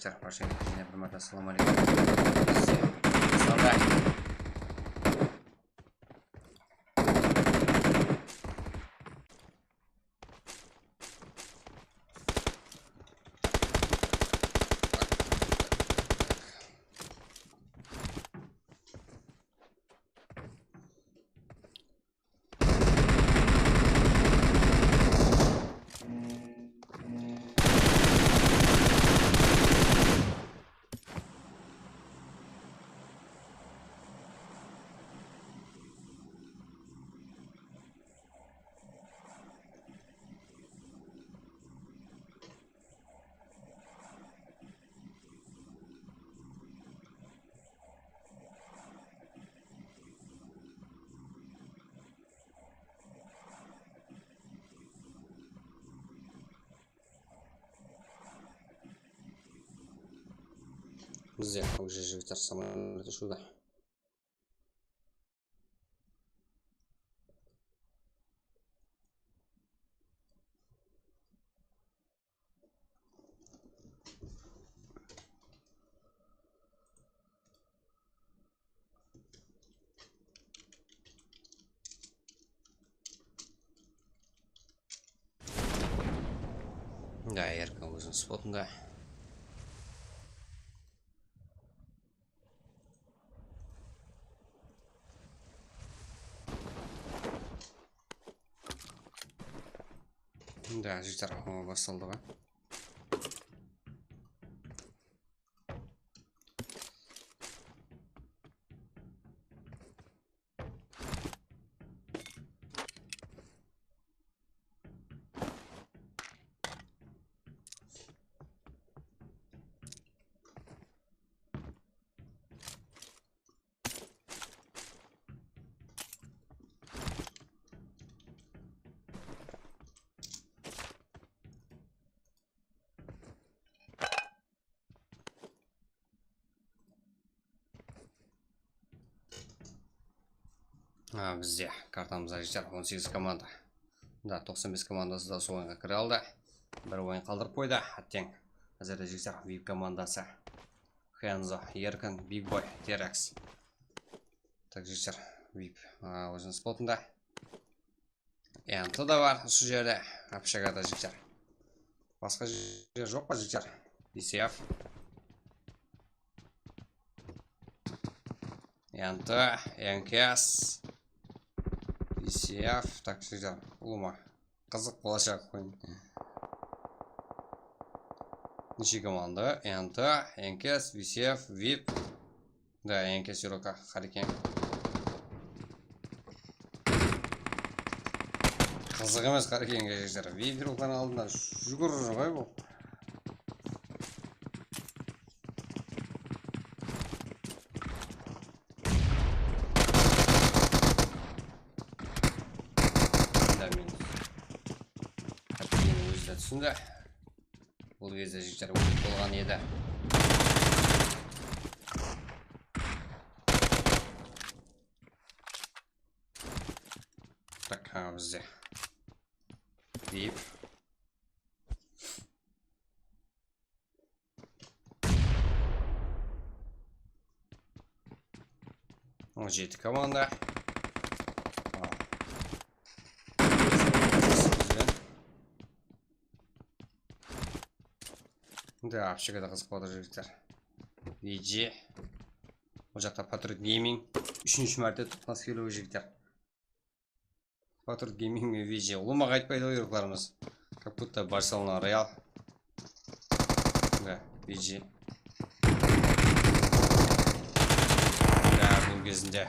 жігіттер, баршаңызға және бір марта ассалаумағалейкум. Сонда друзья, уже жігіттер самолеты шуда. Да, ярко өзінің спотында. Да, жігіттер басталды ғой. Бізде картамызда жігіттер 18 команда. Да, 95 командасы да сол ойынға кіре алды. Бір ойын қалдырып қойды. Әттең әзірде жігіттер VIP командасы Хензо, Еркін, Big Boy, Терекс. Так, жігіттер VIP өзінің спотында. Энті да бар осы жерде. Апшағада жігіттер. Басқа жер жоқ па жігіттер? DCF. Энті, NKS. DCF, так, жігіттер, ұлыма қызық болашақ қойын. Неше команда? Энті, NKS, DCF, VIP. Да, NKS Юрока, Харикен. Қызық емес Харикенге жігіттер. VIP Юроканың алдында жүгір ғой бұл. Түсінді. Бұл кезде жігіттер өтіп болған еді. Так, бізде VIP. О, 7 команда. Да, апшығада қызық болды жігіттер. VG. Ол жақта Patriot Gaming. 3-ші мәрте тұтқас келуі жігіттер. Patriot Gaming мен VG. Ұлымаға айтпайды ойырықларымыз. Как будто Барселона Реал. Да, VG. Да, бұл кезінде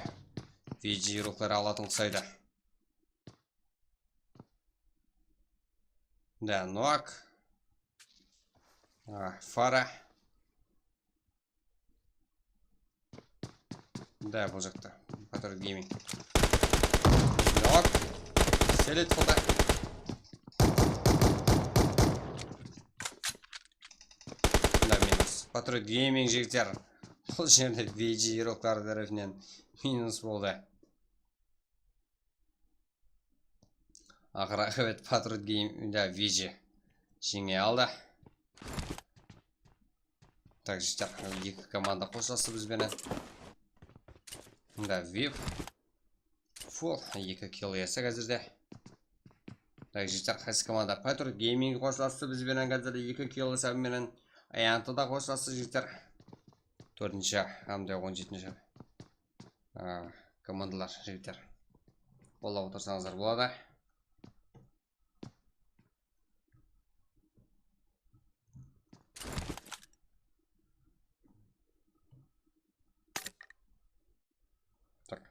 VG ойырықлары алатын құсайды. Да, Нуак. Фара. Да, бұл жақта Patriot Gaming. Нуак. Селет қылды. Да, минус. Patriot Gaming жігіттер. Бұл жерде VG ойырықтары тарапынан минус болды. Ақыры evet Patriot Gaming, да, VG жеңе алды. Так, жігіттер, екі команда қосылсы бізбенен. Да, VIP. Фул, 2 килл есі қазірде. Так, жігіттер, қайсы команда Патрур Гейминг қосылсы бізбенен қазірде 2 килл есебіменен. Аянты да қосылсы жігіттер. 4-ші, әмде 17-ші. Командалар жігіттер. Қолап отырсаңыздар болады. Так.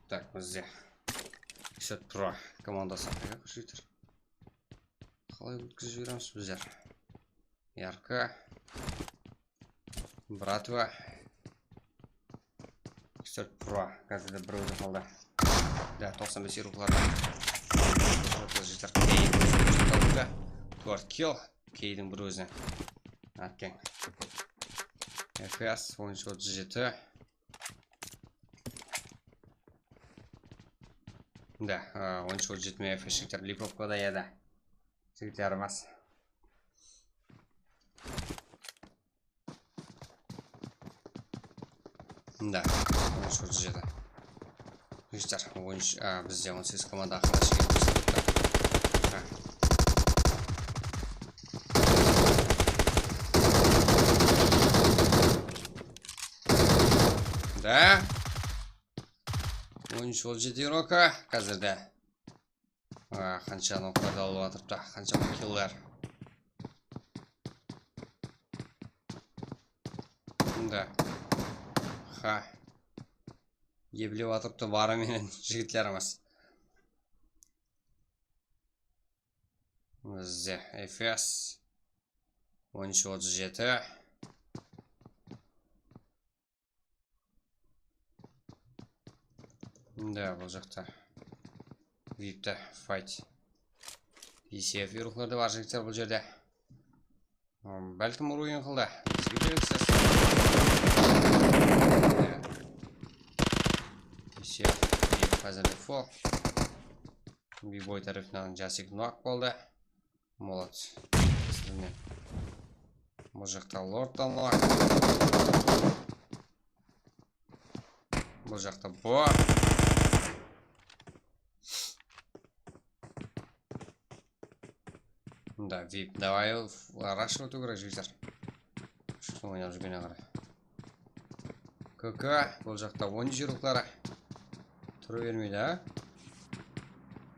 Так, бізде 50 Pro командасы қайық жігіттер. Қалай өткізіп жібереміз біздер? Ярко, Братва, 50 Pro қазірде бір өзі қалды. Да, 95 еруқларда. Жігіттер, Кей 4 килл, Кейдің бір өзі. Әткен. FPS 13-37. Да, 13-37 FPS жігіттер липовкада еді. Жігіттер бас. Да, 13-37. Жігіттер, бізде 18 команда ақылаш келіп. Да. 13-37 рока қазірде. Қанша ноқтарды алып атырыпта, қанша киллер. Да. Ебілеп атырыпты бары менен жігітлеріміз. Бізде FS 13-37. Да, бұл жақта VIP-ті файт. ECF еруқларды бар жігіттер бұл жерде. Бәлкім ұруын қылды. Бізге берексіз. ECF VIP қазірде фол. B-бой тарифінен жасик нұақ болды. Молод. Бұл жақта лордтан нұақ. Бұл жақта бұ. Да, VIP, давай рашивать играть, жігіттер. Что ойнап жүргеніне қарай. КК, бұл жақта 10 жируқлары. Тұры бермейді, а?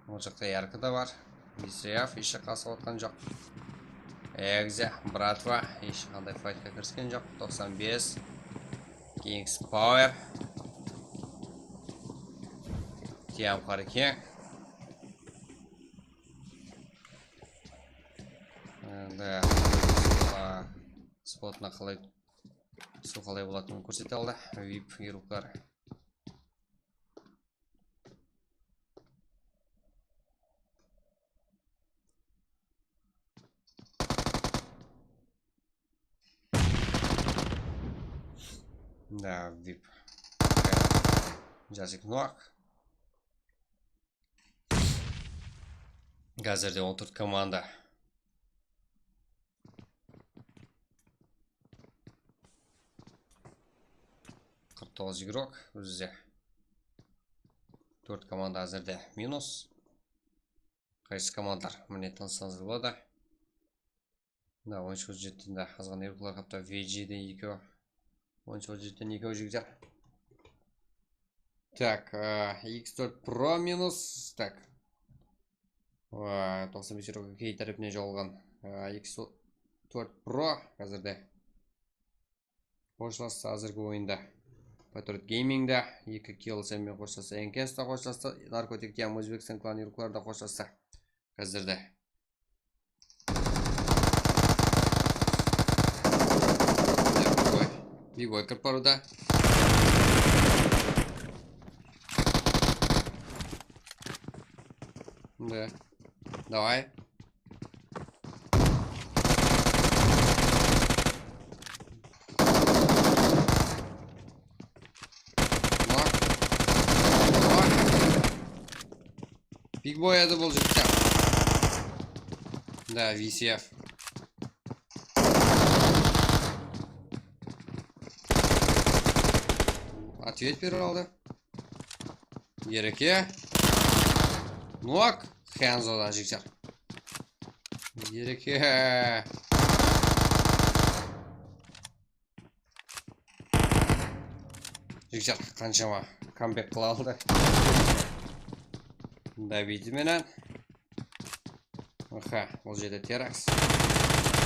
Бұл жақта яркы да бар. ECF, еші қасып отқан жоқ. Экзе, Братва, еші қандай файтқа кіріскен жоқ. 95. Kings Power. Тиям қареке. Да, спотына қалай болатынын көрсете алды. VIP еруқлар. Да, VIP. Жазик нұақ. Қазірде 14 команда. 49 игрок бізде. 4 команда әзірде минус. Қайсы командар міне танысаңыздар болады. Да, 13-37-де азған еруқлар қапта. VG-де 2. 13-37-ден 2 жігіттер. Так, X4 Pro минус. Так. 95 еруқа кей тарифіне жоғылған. X4 Pro қазірде. Қошыласы азырғы ойында. Patriot Gaming'de 2 kill senмен қоштасты. Энкенс та қоштасты. Наркотик Тем Өзбекстан клан Юруклар да қоштасты. Қазірде. Бибой кіріп баруда. Да. Давай. Бигбой еді бұл жігіттер. Да, VCF. Ответ беріп алды. Ереке. Нок. Хэнзода жігіттер. Ереке. Жігіттер қаншама камбек қыла алды. Давид менен. Аха, бұл жерде теракс.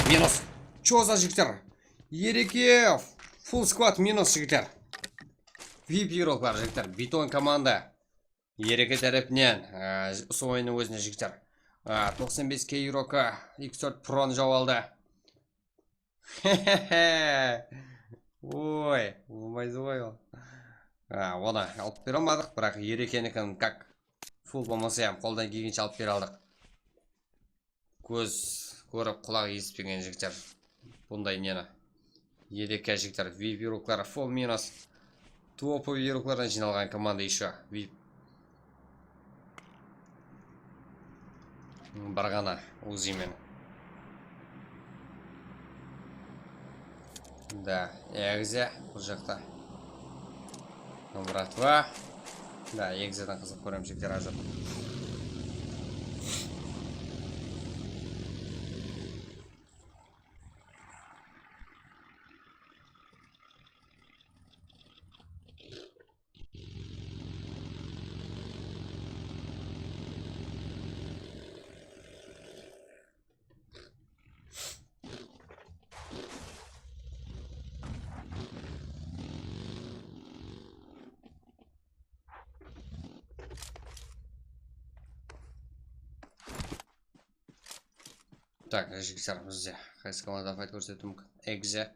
Минус. Чо за жігіттер? Ереке. Фулл сквад минус жігіттер. VIP Europe бар жігіттер. Бетон команда. Ереке тарапынан ойынның өзіне жігіттер. 95к Euro'қа X4 Pro'ны жауып алды. Ой, болмайды ғой ол. Оны алып бере алмадық, бірақ ерекенікін как фул болмаса ем қолдан келгенше алып бере алдық. Көз көріп құлақ естіпеген жігіттер. Бұндай нені. Ереке жігіттер. VIP Euro'лар фул минус. Топовый Euro'лардан жиналған команда еще. VIP. Барғана узимен. Да, егзе бұл жақта. Братва. Да, егзеден қызық көрем жігіттер ажыр. Так, жігіттер бізде қайсы команда файт көрсету мүмкін. Экзе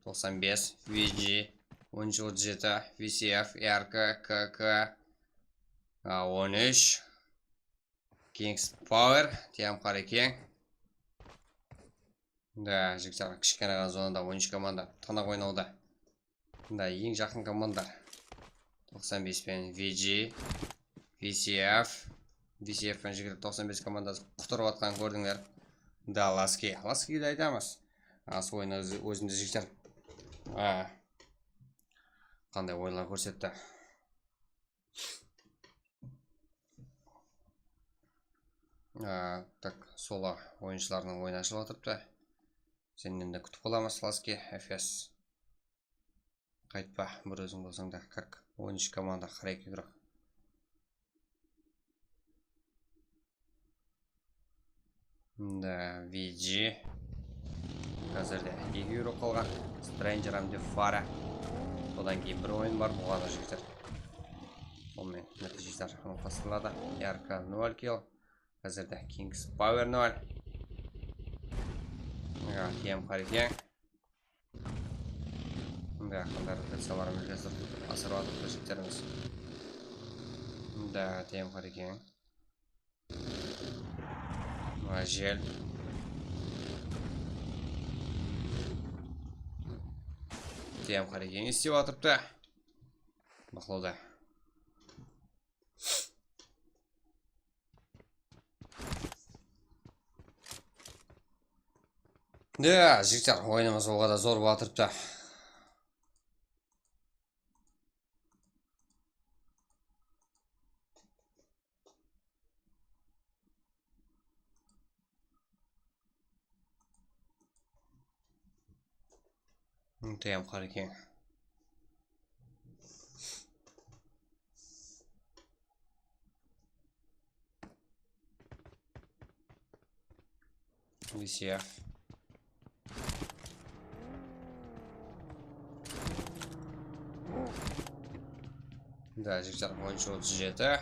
95, VG 1037, VCF, RK, KK 13, Kings Power, Тем Қарекең. Да, жігіттер кішкене зонада 13 команда тынық ойнауда. Да, ең жақын командар 95 пен VG, VCF пен жігіттер 95 командасы құтырып атқан көрдіңдер. Да, Ласки де айтамыз. Ойын өзінде жігіттер. Қандай ойынлар көрсетті. Так, сола ойыншыларының ойын ашылып отырыпты. Сенен де күтіп қаламыз, Ласки, FS. Қайтпа, бір өзің болсаң да, как 13 команда қарайке күрек. Да, VG. Қазірде 2 еуро қалған. Stranger Amde Fara. Одан кейін бір ойын бар болғаны жігіттер. Онымен нәтижелер ұлқастырылады. RK 0 kill. Қазірде Kings Power 0. Тем Қарекең. Да, қандай ротацияларын үлгізіп асырып атып жігіттеріміз. Да, Тем Қарекең. Жел. Тем Қарекең істеп атырыпты. Бақылауда. Да, жігіттер, ойынымыз оға да зор батырыпты. Тем Қарекең. VCF. Да, жігіттер, 10-37.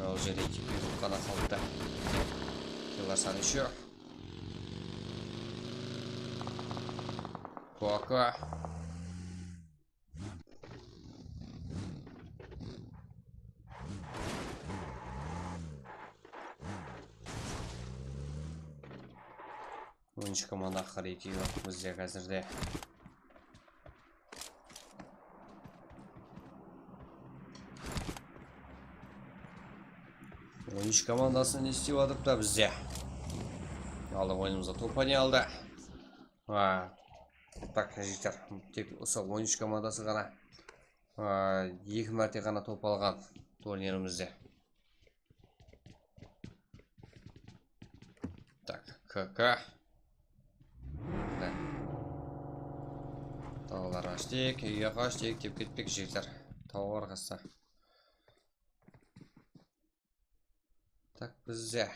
Ол жерде 2 минут қана қалыпты. Киллар саны еще. Пока. Oyuncu komanda ақыры екеуі бізде қазірде. Oyuncu командасы не істеп жатыр да бізде. Алды ойынымызда топ-не алды. Так, жігіттер, тек осы ойыншы командасы ғана 2 мәрте ғана топ алған турнирімізде. Так, КК. Тауылар аштек, үйге қаштек деп кетпек жігіттер. Тауылар қасса. Так, бізде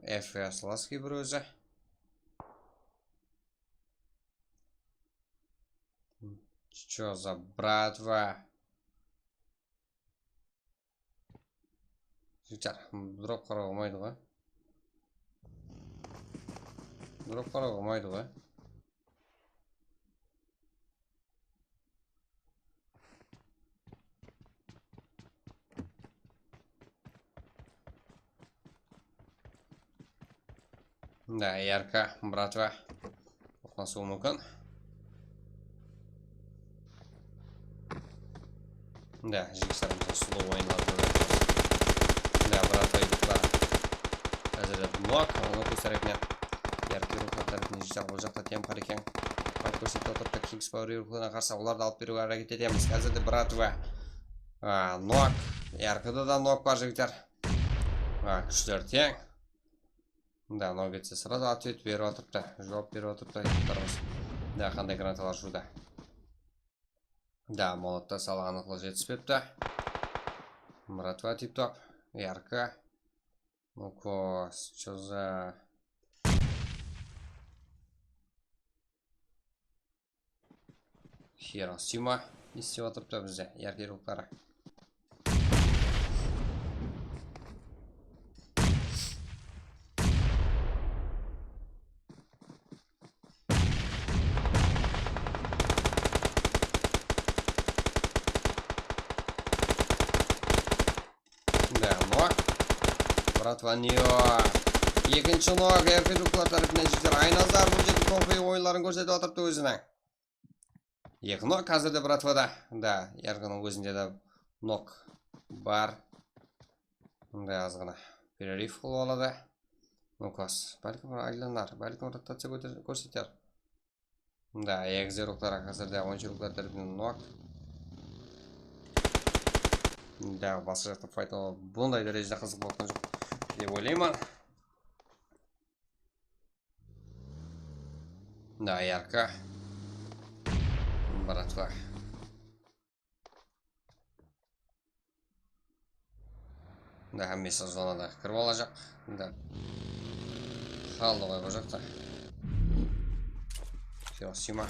ФС Ласки бір өзі. Что за братва? Жігіттер, дроп қарауға болмайды ғой. Дроп қарауға болмайды ғой. Да, ярко, братва. Оқнасуы мүмкін. Да, жігіттер, сұлу ойынлар көреді. Да, братва едіктар. Қазірде нок, оны көстерекіне. Ярко рухлар тәріпіне жігіттер бұл жақта тем қар екен. Қар көрсетті отырды Kings Power рухларына қарса оларды алып беруге әрекет етеміз. Қазірде братва. Нок. Яркода да нок бар жігіттер. Күштер тең. Да, но кетсе сразу ответ беріп отырыпты. Жауап беріп отырыпты едіктарымыз. Да, қандай гранаталар жуда. Да, молотта салған ұқылы жетіспепті. Братва тип-топ. Ярко. Ну-кос, что за... Хиросима. Істеп отырыпты бізде. Ярко рухлары. Братва нео. Екінші ног, Ярко рухлар тәріпіне жігіттер. Айназар бұл жерде тоқи ойынларын көрсетіп отырыпты өзінің. Екі ног қазірде братвада. Да, Ярконың өзінде де ног бар. Да, азғына перерив қылып алады. Ну-кос, бәлкім айланар, бәлкім ротация көрсетер. Да, егзе рухлар қазірде ойыншы рухлар тәріпіне ног. Да, басы жақты файталы бұндай дәрежеде қызық болған жоқ деп ойлаймын. Да, ярко. Братва. Да, әммесі зонада кіріп алажақ. Да. Қалды ғой бұл жақта. Хиросима.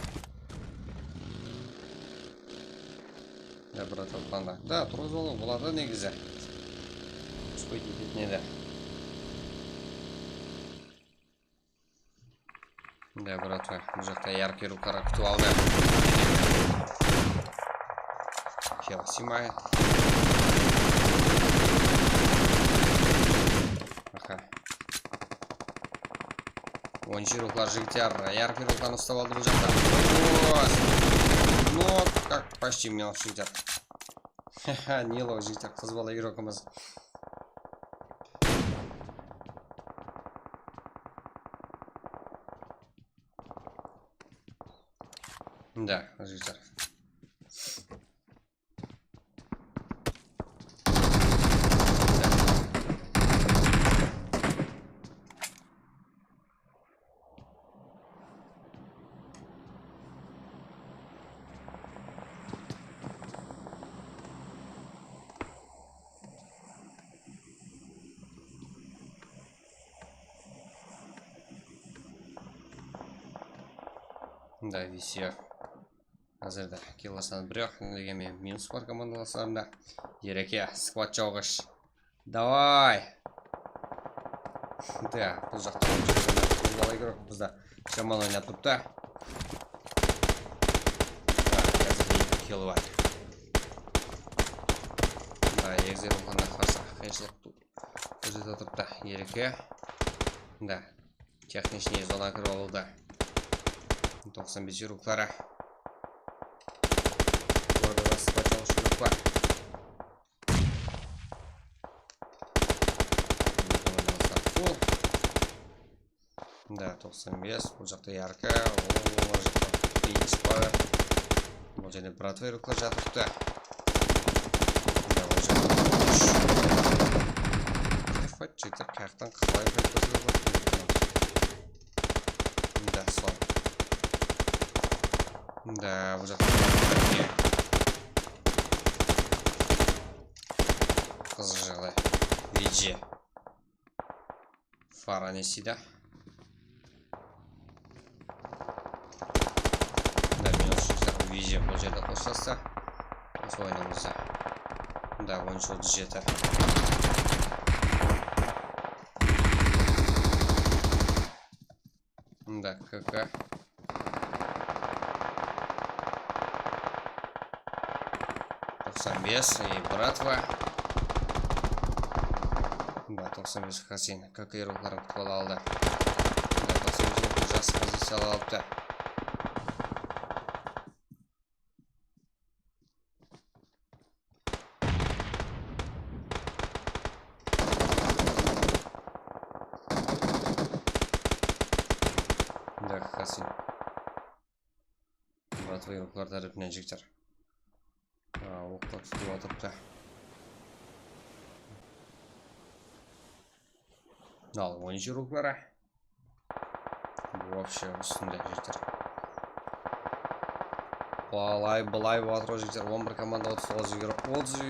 Да, братва планда. Да, тұрғызолы болады негізі. Успеть ететін еді. Да, братва, бұл жақта яркий рухлар күтіп алды. Хиросима. Аха. Ойыншы рухлар жігіттер. Яркий рухларын ұстап алды бұл жақта. Ну, как почти мелок жігіттер. Ха-ха, нело жігіттер. Қыз бала игрокымыз. Да, жігіттер. Да, висер. Әзірді келасынан бірақ дегенмен минус бар командаластарында. Ереке, сквад жауғыш. Давай! Да, бұл жақта бұзбалай көріп, бұзда жаман ойнап тұпты. Әзірде 2 келі бар. Да, егзер ұлғанда қарса қайшылық көзет отырыпты. Ереке. Да, техничный зона кіріп алды. 95 руклары. Orada sıkma çalışmak var. Да, 95. Бұл жақта ярко. Ол жақта Phoenix Power. Бұл жерде братвай руклар жатыпты. Да, ол жақта файт жігіттер қаяқтан қалай файт көрсетіп отыр. Да, сол. Да, бұл жақта қызық жағдай. Виджи фара несейді. Да, минус жігіттер Виджи бұл жерде қосылса осы ойнымызда. Да, 13-37. Да, КК. Бес и братва. Да, 95 Хасин. Как и рукларын құтып алды. Да, 95 жас позициялы алыпты. Да, Хасин. Братва и руклар тарапынан жігіттер. Оқта тұтып атыпты. Ал, 12 руклары. Вообще үстінде жігіттер. Былай батыр жігіттер. 11 команда 30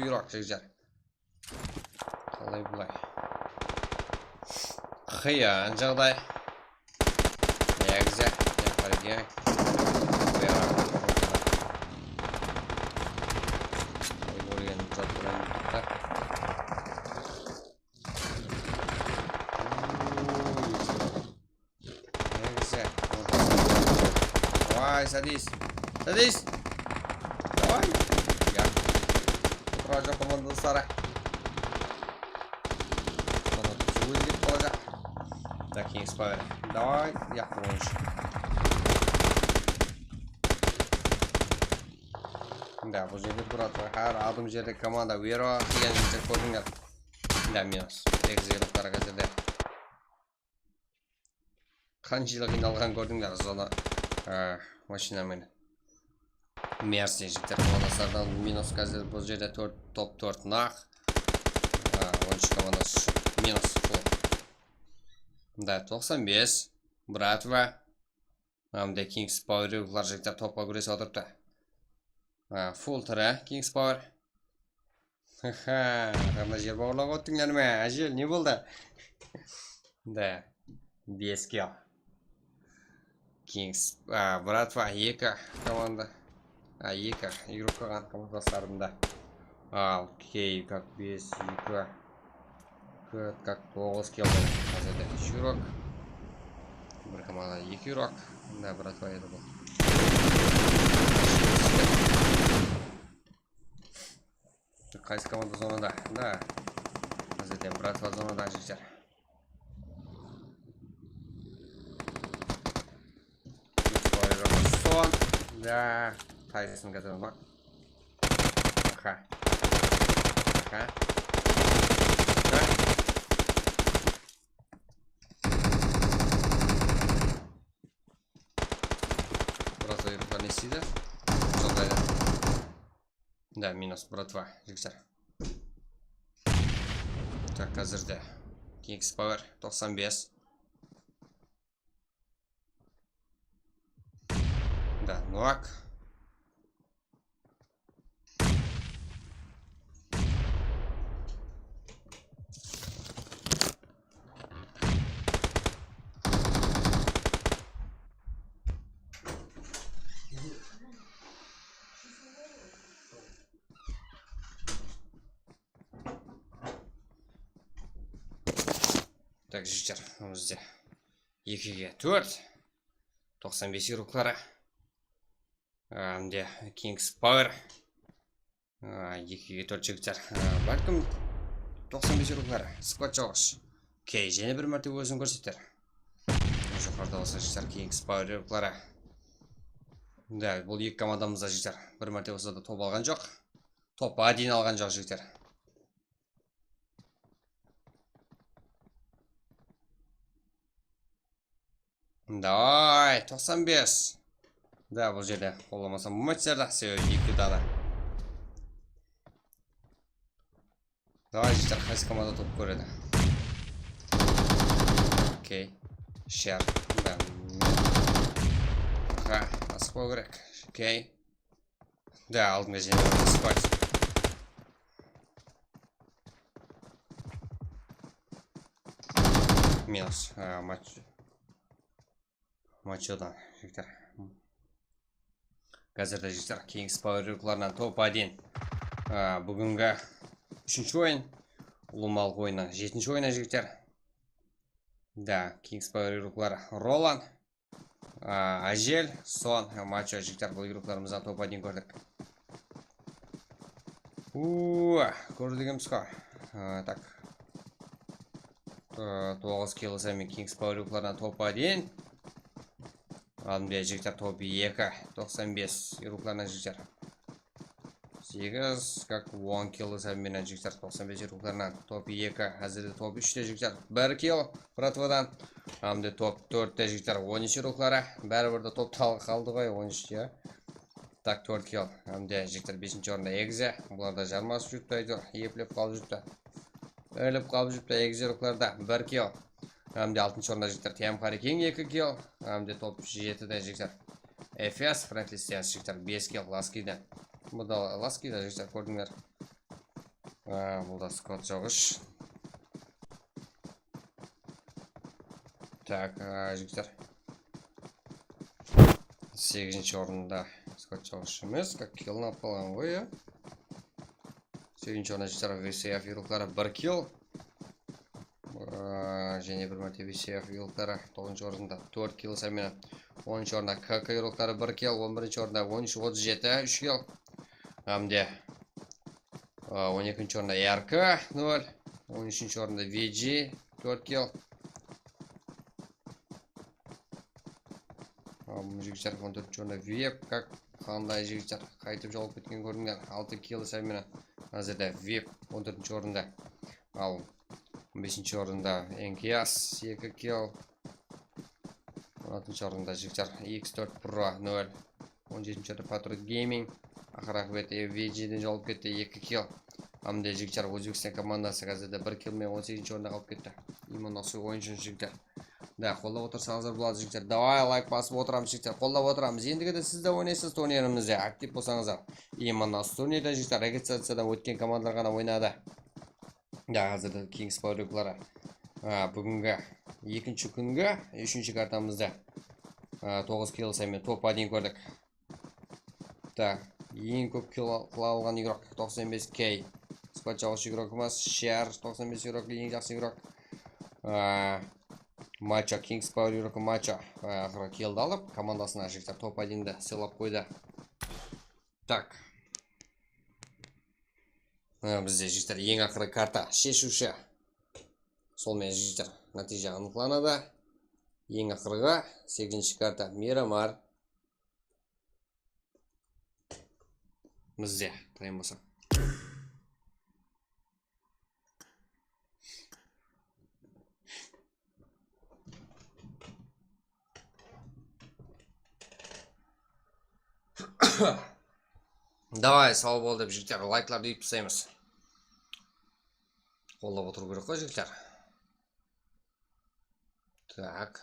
юрок жігіттер. Қалай бұлай. Қиян жағдай. Егзе. Япарген. Давай, садись. Садись. Давай. Я. Прожал команду Сара. Она тут выйдет, положа. Так, не спавер. Давай. Я помощь. Да, бұл жерде тұрады. Әр адым жерде команда Вера деген жерде көрдіңдер. Да, минус. Экзейлықтар қазірде. Қаншылық иналған көрдіңдер зона машинамен. Мерси жігіттер командасардан минус қазір бұл жерде топ 4 нақ. 13 командасы минус фул. Да, 95. Братва. Амде Kings Power ұлар жігіттер топқа көресі отырыпты. Full тірі, Kings Power. Ха-ха, қанда жер бауырлап өттіңдер ме? Әжел, не болды? Да, 5 кел. Kings, братва, 2 команда. 2 игрок қалған командастарында. Ал, Кей, как 5, 2. Көт, как 9 кел. Қазірде 3 игрок. Бір команда 2 игрок. Да, братва, еді бұл. Қайсы команда зонада? Да. Қазірден братва зонада жігіттер. Сон. Да. Тайсын қазір ма? Ха. Ха. Ха. Братва еріқлар не істейді? Жондайды. Да, минус братва, жігіттер. Так, қазірде. Kings Power 95. Да, Нуак. Так, жігіттер, бізде 2-ге 4. 95 еуроклары. Мінде King's Power. 2-ге 4 жігіттер. Бәлкім 95 еуроклары. Сквад жоғыш. Кей, және бір мәрте өзін көрсеттер. Жоғарда болса жігіттер King's Power еуроклары. Да, бұл екі командамызда жігіттер. Бір мәрте болса да топ алған жоқ. Топа дейін алған жоқ жігіттер. Давай, 95. Да, бұл жерде қоламасам болмайтсыздар, себебі 2 дана. Давай, жігіттер, қайсы команда топ көреді. Окей. Шер. Да. Асықпау керек. Окей. Да, алдыңда және асықпайды. Минус. Матчодан, жігіттер. Қазірді жігіттер King's Power еурокларынан топ 1. Бүгінгі 3-ші ойын. Ұлымалық ойынның 7-ші ойына жігіттер. Да, King's Power еуроклары Ролан, Ажел, Сон, матчо жігіттер. Бұл еурокларымыздан топ 1 көрдік. Көрдігіміз қой. Так. 9 килосымен King's Power еурокларынан топ 1. Алдымда жігіттер топ 2, 95 еурокларынан жігіттер. 8, как 10 килосымен жігіттер 95 еурокларынан топ 2, әзірде топ 3-те жігіттер 1 кил братвадан. Алдымда топ 4-те жігіттер 13 еуроклары. Бәрі-бірді топ қалды ғой 13-те. Так, 4 кил. Алдымда жігіттер 5-ші орында Егзе. Бұларда жармасып жүріпті, епілеп қалып жүріпті. Өліп қалып жүріпті Егзе еурокларда 1 кил. Алдымда 6-ші орында жігіттер Тем Харикин 2 кил. Алдымда топ 7-де жігіттер Эфес, Франклистиас жігіттер 5 кил Ласкиді. Бұда Ласкиді жігіттер көрдіңдер. Бұлда скот жоғыш. Так, жігіттер 8-ші орында скот жоғыш емес, как килін алып қалған ғой. 7-ші орында жігіттер VCF еуроклары 1 кил. Және бір мәрте VCF еуроклары 9-ші орында 4 кил сәмені. 10-ші орында КК еуроклары 1 кил. 11-ші орында 13-37 3 кил. Әмде 12-ші орында РК 0. 13-ші орында VG 4 кил. Жігіттер 14-ші орында Веп, как қандай жігіттер қайтып жолып кеткен көрдіңдер. 6 кил сәмені. Әзірде Веп 14-ші орында. Ал 15-ші орында Энкияс 2 кил. 16-ші орында жігіттер X4 Pro 0. 17-ші орында Patriot Gaming. Ақырақ бет VG-ден жолып кетті 2 кил. Амде жігіттер Өзбекстан командасы қазірде 1 килмен 18-ші орында қалып кетті. Именно осы ойыншын жігіттер. Да, қолдап отырсаңыздар болады жігіттер. Давай лайк басып отырамыз жігіттер. Қолдап отырамыз. Ендігі де сіз де ойнайсыз турнирімізде. Актив болсаңыздар. Именно осы турнирде жігіттер регистрациядан өткен командалар ғана ойнады. Да, қазірді King's Power еуроклары. Бүгінгі 2-ші күнгі 3-ші картамызда 9 кил сәймен топ 1 көрдік. Так, ең көп кил алған игрок 95 кей. Сквад жағыш игрокымыз Шер 95 игрок, ең жақсы игрок. Матча King's Power еурокі матча ақыры килді алып, командасына жігіттер топ 1-ді сыйлап қойды. Так. Бізде жігіттер ең ақыры карта шешуші. Солмен жігіттер нәтиже анықталады. Ең ақырға 8-ші карта Мирамар. Бізде тайым болса. Давай, сау бол деп жігіттер, лайкларды үйіп тастаймыз. Қолдап отыру керек қой жігіттер. Так.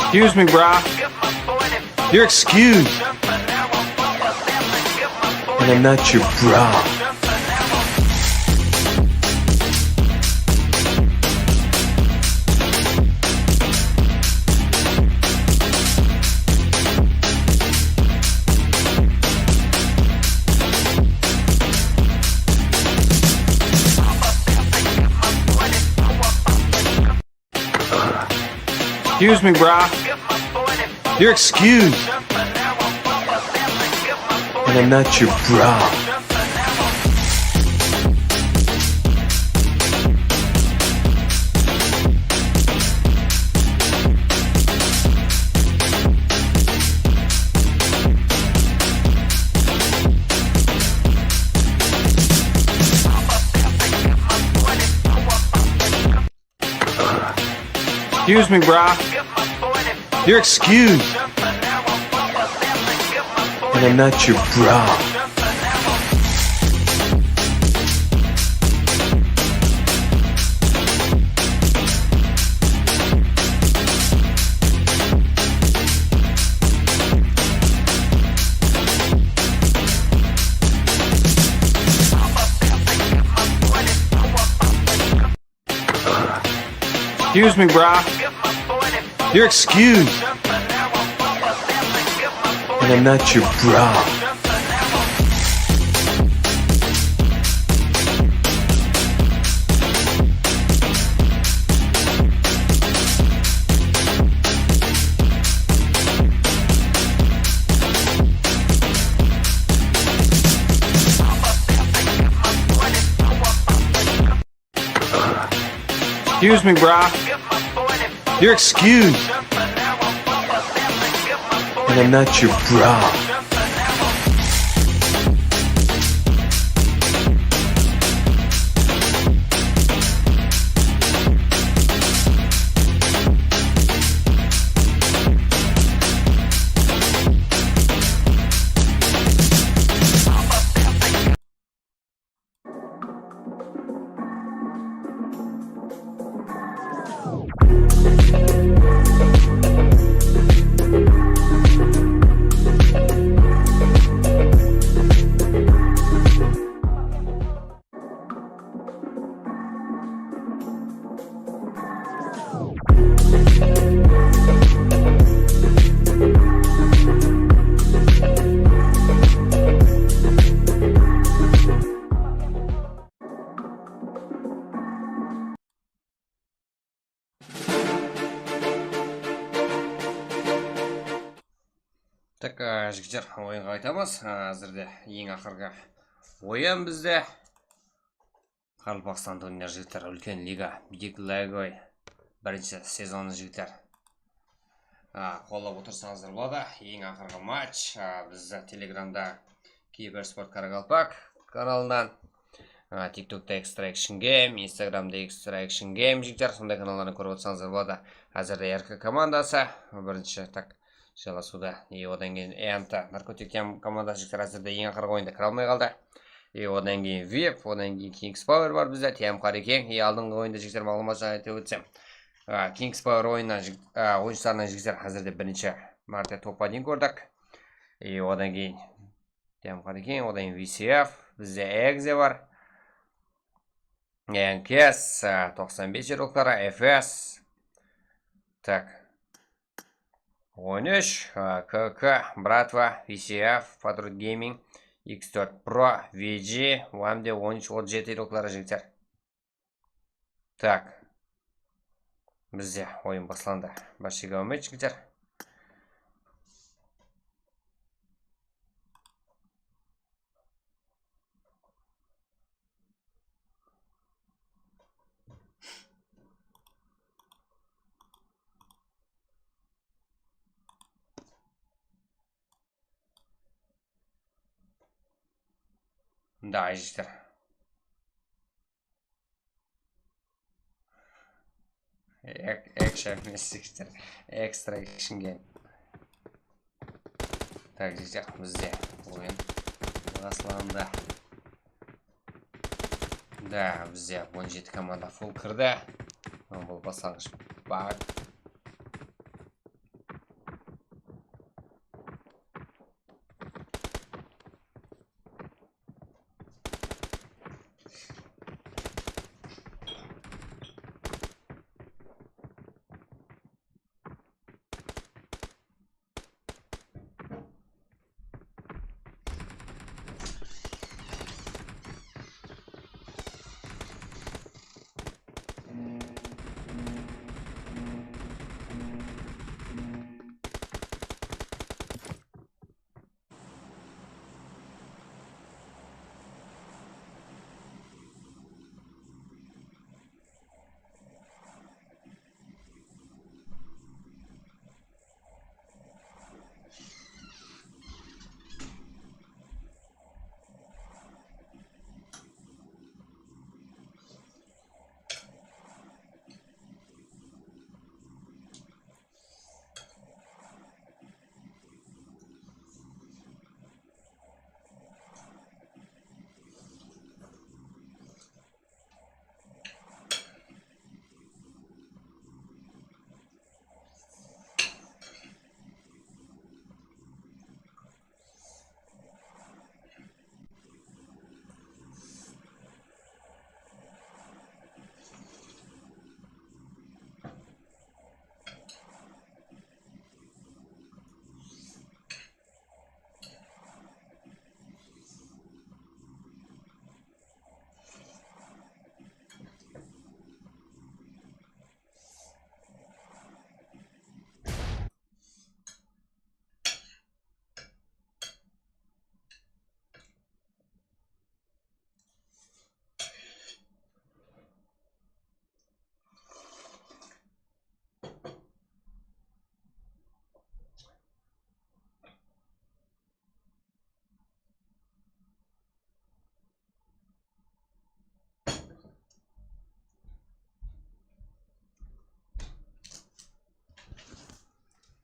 Excuse me, brah. You're excused. And I'm not your bra. Excuse me, brah. You're excused. And I'm not your bra. Excuse me, brah. You're excused. And I'm not your bra. Excuse me, brah. You're excused. And I'm not your bra. Excuse me, brah. You're excused. And I'm not your bra. Так, жігіттер, ойынға айтамыз. Әзірде ең ақырғы ойын бізде. Қарақалпақстандық өнер жігіттер үлкен лига Big League бірінші сезоны жігіттер. Қолдап отырсаңыздар болады. Ең ақырғы матч бізде Телеграмда Киберспорт Қарақалпақ каналынан, TikTok'та Extraction Game, Instagram'да Extraction Game жігіттер, сондай каналдарын көріп отырсаңыздар болады. Әзірде РК командасы бірінші жаласуда. И одан кейін Энта наркотик командасы жігіттер әзірде ең ақырғы ойында кіре алмай қалды. И одан кейін VIP, одан кейін Kings Power бар бізде, TM Қарекең. И алдыңғы ойында жігіттер мағлұмат жаңа айтып өтсем. Kings Power ойыншыларынан жігіттер әзірде бірінші мәрте топқа дейін көрдік. И одан кейін TM Қарекең, одан кейін VCF, бізде Экзе бар. НКС 95 жерлықтары, FS. Так. 13, КК, Братва, VCF, Patriot Gaming, X4 Pro, VG, UAMD 13-37 жерлықтары жігіттер. Так. Бізде ойын басыланды. Башыға өмет жігіттер. Да, жігіттер. Экшен емес жігіттер. Extraction Game. Так, жігіттер, бізде ойын басыланды. Да, бізде 17 команда фул кірді. Бұл баслаңғыш баг.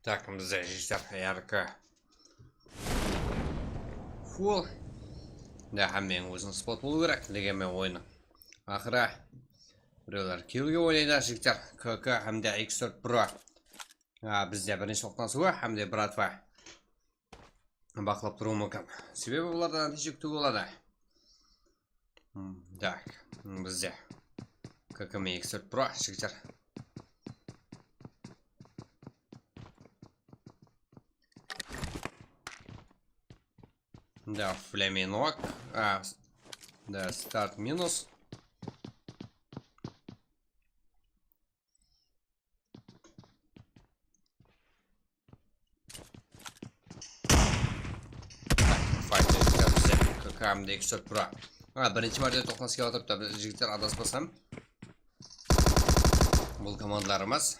Так, бізде жігіттер яркі фул. Да, мен өзінің спот болу керек дегенмен ойны. Ақыра біреулер келуге ойлайды жігіттер. КК әмде X4 Pro. Бізде бірінші тоқтансуы әмде братва бақылап тұруы мүмкін. Себебі оларда нәтиже күтуге болады. Так, бізде КК мен X4 Pro жігіттер. Да, флеминок. Да, старт минус. Қамды X4 Pro. Бірінші мәрте тоқтаныс келіп отырыпты. Жігіттер адаспасам. Бұл командаларымыз.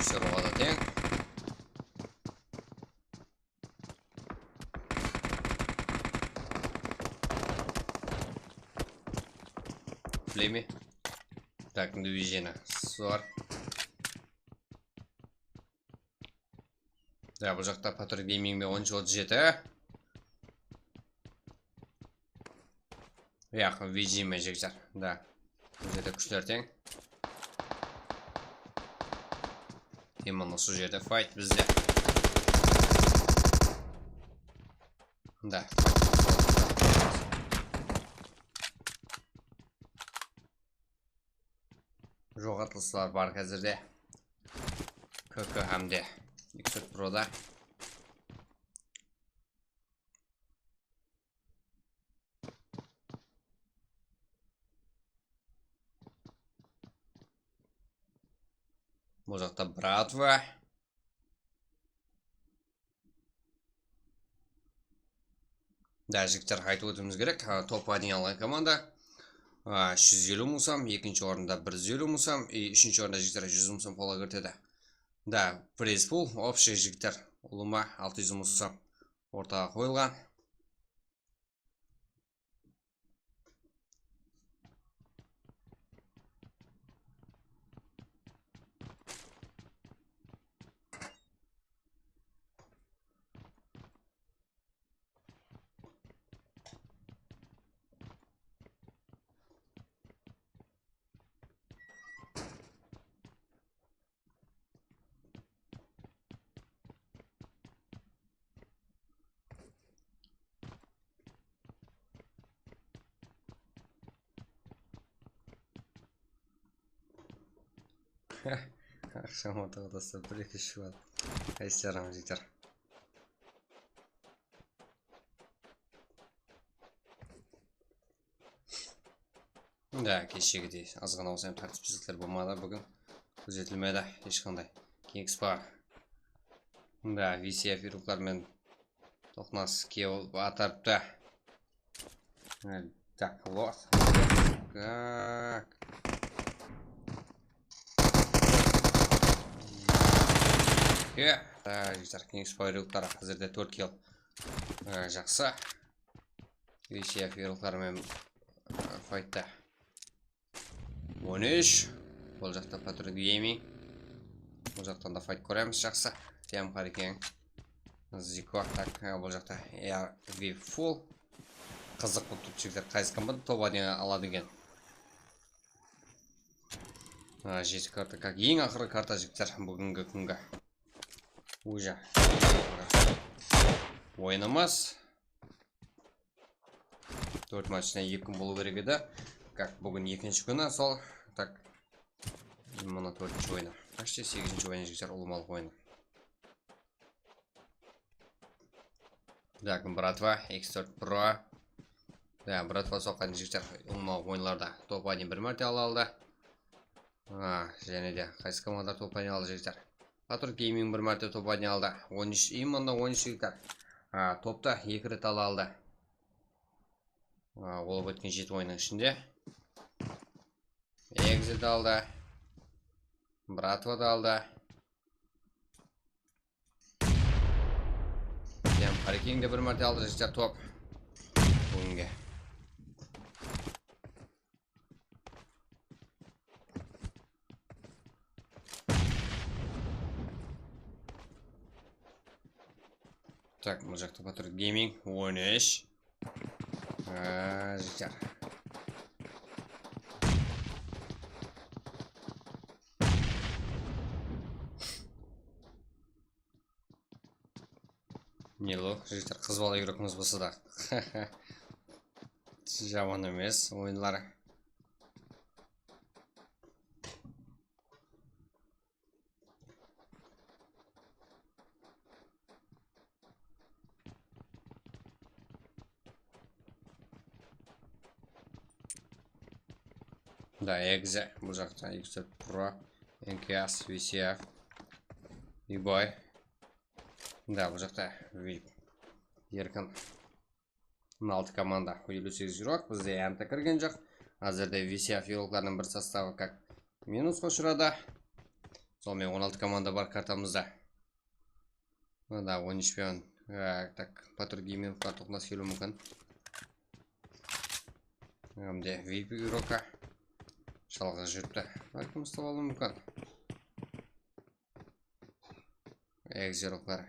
Сұрғада тең. Флеми. Так, движение. Сор. Да, бұл жақта Патр Гейминг 1337. Яқын VG-ме жігіттер. Да. Бұл жерде күштер тең. Именно осы жерде файт бізде. Да, жоғалтылыстар бар қазірде. КК әмде X4 Pro'да. Бұл жақта братва. Да, жігіттер айтып өтуіміз керек. Топ-1 алған команда 150 мусам, екінші орында 150 мусам, үшінші орында жігіттер 100 мусам қола кіртеді. Да, пресс-пул, общий жігіттер ұлыма 600 мусам ортаға қойылған. Akşam odası bir şu an. Ayseram жігіттер. Да, кешегідей азғана болса тәртіпсіздіктер болмады бүгін. Көзетілмеді ешқандай. Кеңеспа. Да, VCF вируклармен тоқнас кеуіп атарыпты. Так, вот. Как? Да, жігіттер кеңеспа вируклар қазірде 4 кел. Жақсы. VCF вируклармен файтта. 13. Бұл жақта Патр Гейминг. Бұл жақтан да файт көреміз жақсы. Тем қарекен. Зико. Так, бұл жақта ARV Full. Қызық бұл түпчіктер қайсы команда топ-1 алады екен. Жеті карта как ең ақыры карта жігіттер бүгінгі күнгі. Уже. Ойынымыз. 4 матчына 2 күн болу керек еді. Как бүгін екінші күні сол. Так. Именно 4-ші ойны. Почти 8-ші ойны жігіттер ұлымалық ойны. Так, братва X4 Pro. Да, братва соққан жігіттер ұлымалық ойынларда топ-1 бір мәрте алды. Және де қайсы командар топ-1 алды жігіттер. Патр Гейминг бір мәрте топ-1 алды. 13, именно 13 жігіттер. Топта 2 рет алды. Ол өткен 7 ойынның ішінде. Exit алды. Братва да алды. Харекең де бір мәрте алды жігіттер топ. Бүгінге. Так, мына жақта Patriot Gaming 13. Жігіттер. Нело, жігіттер, қыз бала үйрекіміз болса да. Жаман емес ойынлары. Да, экзе, бұл жақта X4 Pro, NKS, VCF, eBay. Да, бұл жақта еркін 6 команда 58 жоқ, бізде әмті кірген жоқ. Әзірде VCF еурокларының бір составы как минусқа ұшырады. Сонымен 16 команда бар картамызда. Да, 13 пен так Patriot Gaming тоқнас келу мүмкін. Әмде VIP еурока жалғыз жүріпті. Бәлкім ұстап алу мүмкін. Экзероклар.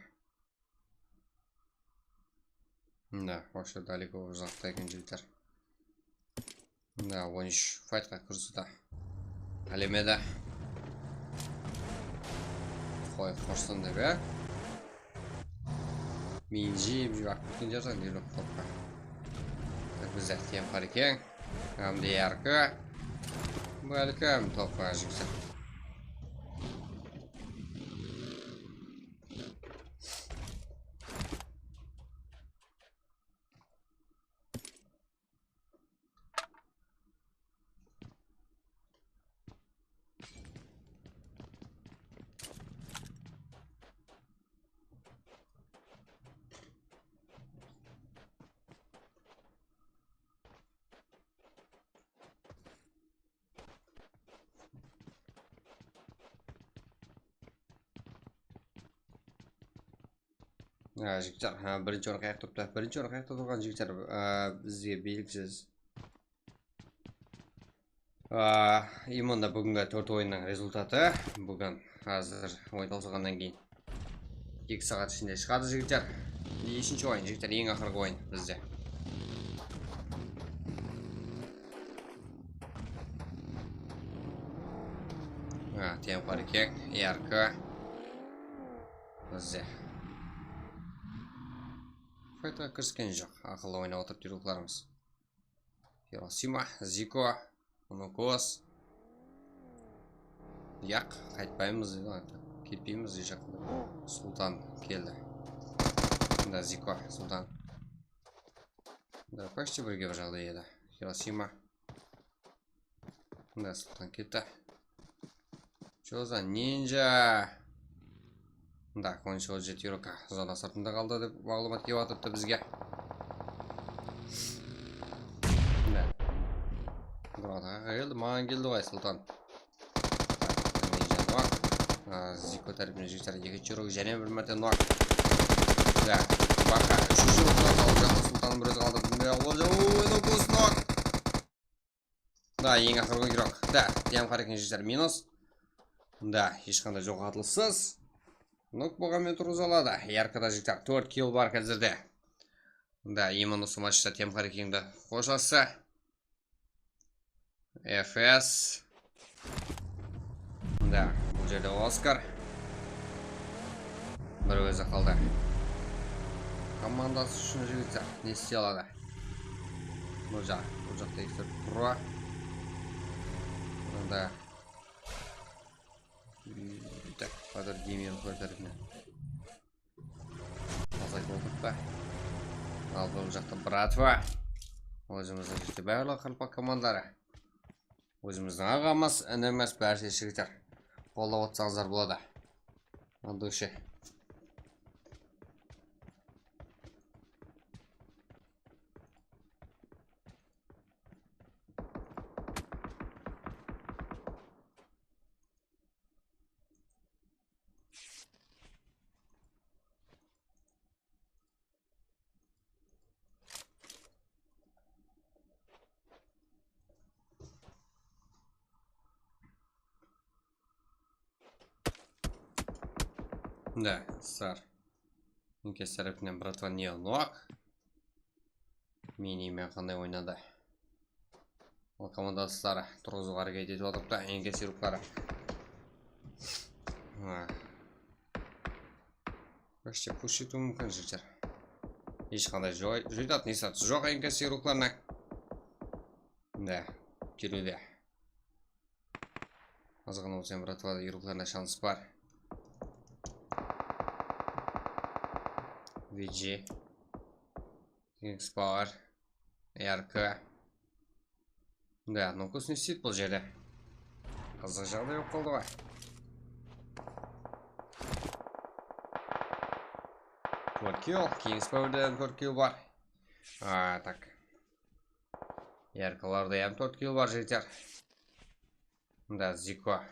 Да, вообще далеко ұзақта екен жігіттер. Да, 13 файтқа кірісуді. Әлемеді. Қой, қорсын деп, ә? Мен жеп кеткен жазған дейлік топқа. Так, біз әттен қар екен. Әмде ярқы. Бәлкім топқа жігіттер. Жігіттер, бірінші орын қаяқ тұпты. Бірінші орын қаяқта тұрған жігіттер бізге белгісіз. Имонда бүгінгі 4 ойынның результаты. Бүгін қазір ойын таусылғаннан кейін 2 сағат ішінде шығады жігіттер. Ешінші ойын жігіттер, ең ақырғы ойын бізде. Тем паркек, ярко. Бізде. Файтқа кіріскен жоқ, ақылы ойнап отырып жүруқларымыз. Хиросима, Зико, Унокос. Яқ, қайтпаймыз, кетпейміз жақында. Султан келді. Да, Зико, Султан. Да, почти бірге бір жағдай еді. Хиросима. Да, Султан кетті. Чо за нинджа? Да, кончил жеті еурока зона сыртында қалды деп мағлұмат келіп атыпты бізге. Да. Бұраға келді, маған келді ғой Султан. Зико тәріпіне жігіттер 2 еурока және бір мәрте нұақ. Да, бақа 3 еурока қалып жатыр Султанның бір өзі қалды. Да, ең ақырғы еурок. Да, тем қарекен жігіттер минус. Да, ешқандай жоқ атылсыз. Нұқ болғанмен тұрғыз алады. Ярқыда жігіттер 4 килл бар қазірде. Да, именно осы матчта тем қарекеңді қошасы. FS. Да, бұл жерде Оскар. Бір өзі қалды. Командасы үшін жігіттер не істей алады? Бұл жақта X4 Pro. Да. Так, Patriot Gaming көтеріне азайтып отырып. Ал бұл жақта Братва. Өзіміздің жерде барлық қырпақ командары. Өзіміздің ағамыз, ініміз бәрсе жігіттер. Қолдап отырсаңыздар болады. От души. Да, Сар. Инкес тарапынан братва Неонуак. Минимен қандай ойнады. Ол командастары тұрғызуға әрекет етіп отырыпты. Инкес ируклары. Вообще пуш ету мүмкін жігіттер. Ешқандай жойдатын есат жоқ инкес ирукларына. Да, келуде. Азғын олсен братвада ирукларына шанс бар. VG Kings Power РК. Да, ну вкус не сидит бұл жерде. Қызық жағдай жоқ болды ғой. Килл, Kings Power'да 4 килл бар. Так. РКларда 4 килл бар жігіттер. Да, Зико.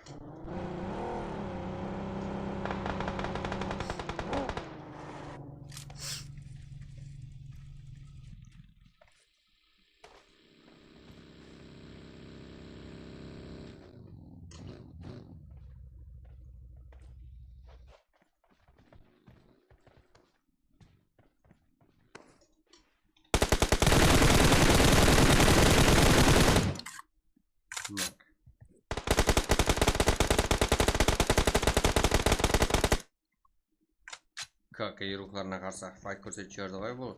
Как ирукларына қарсы файт көрсетіп жіберді ғой бұл.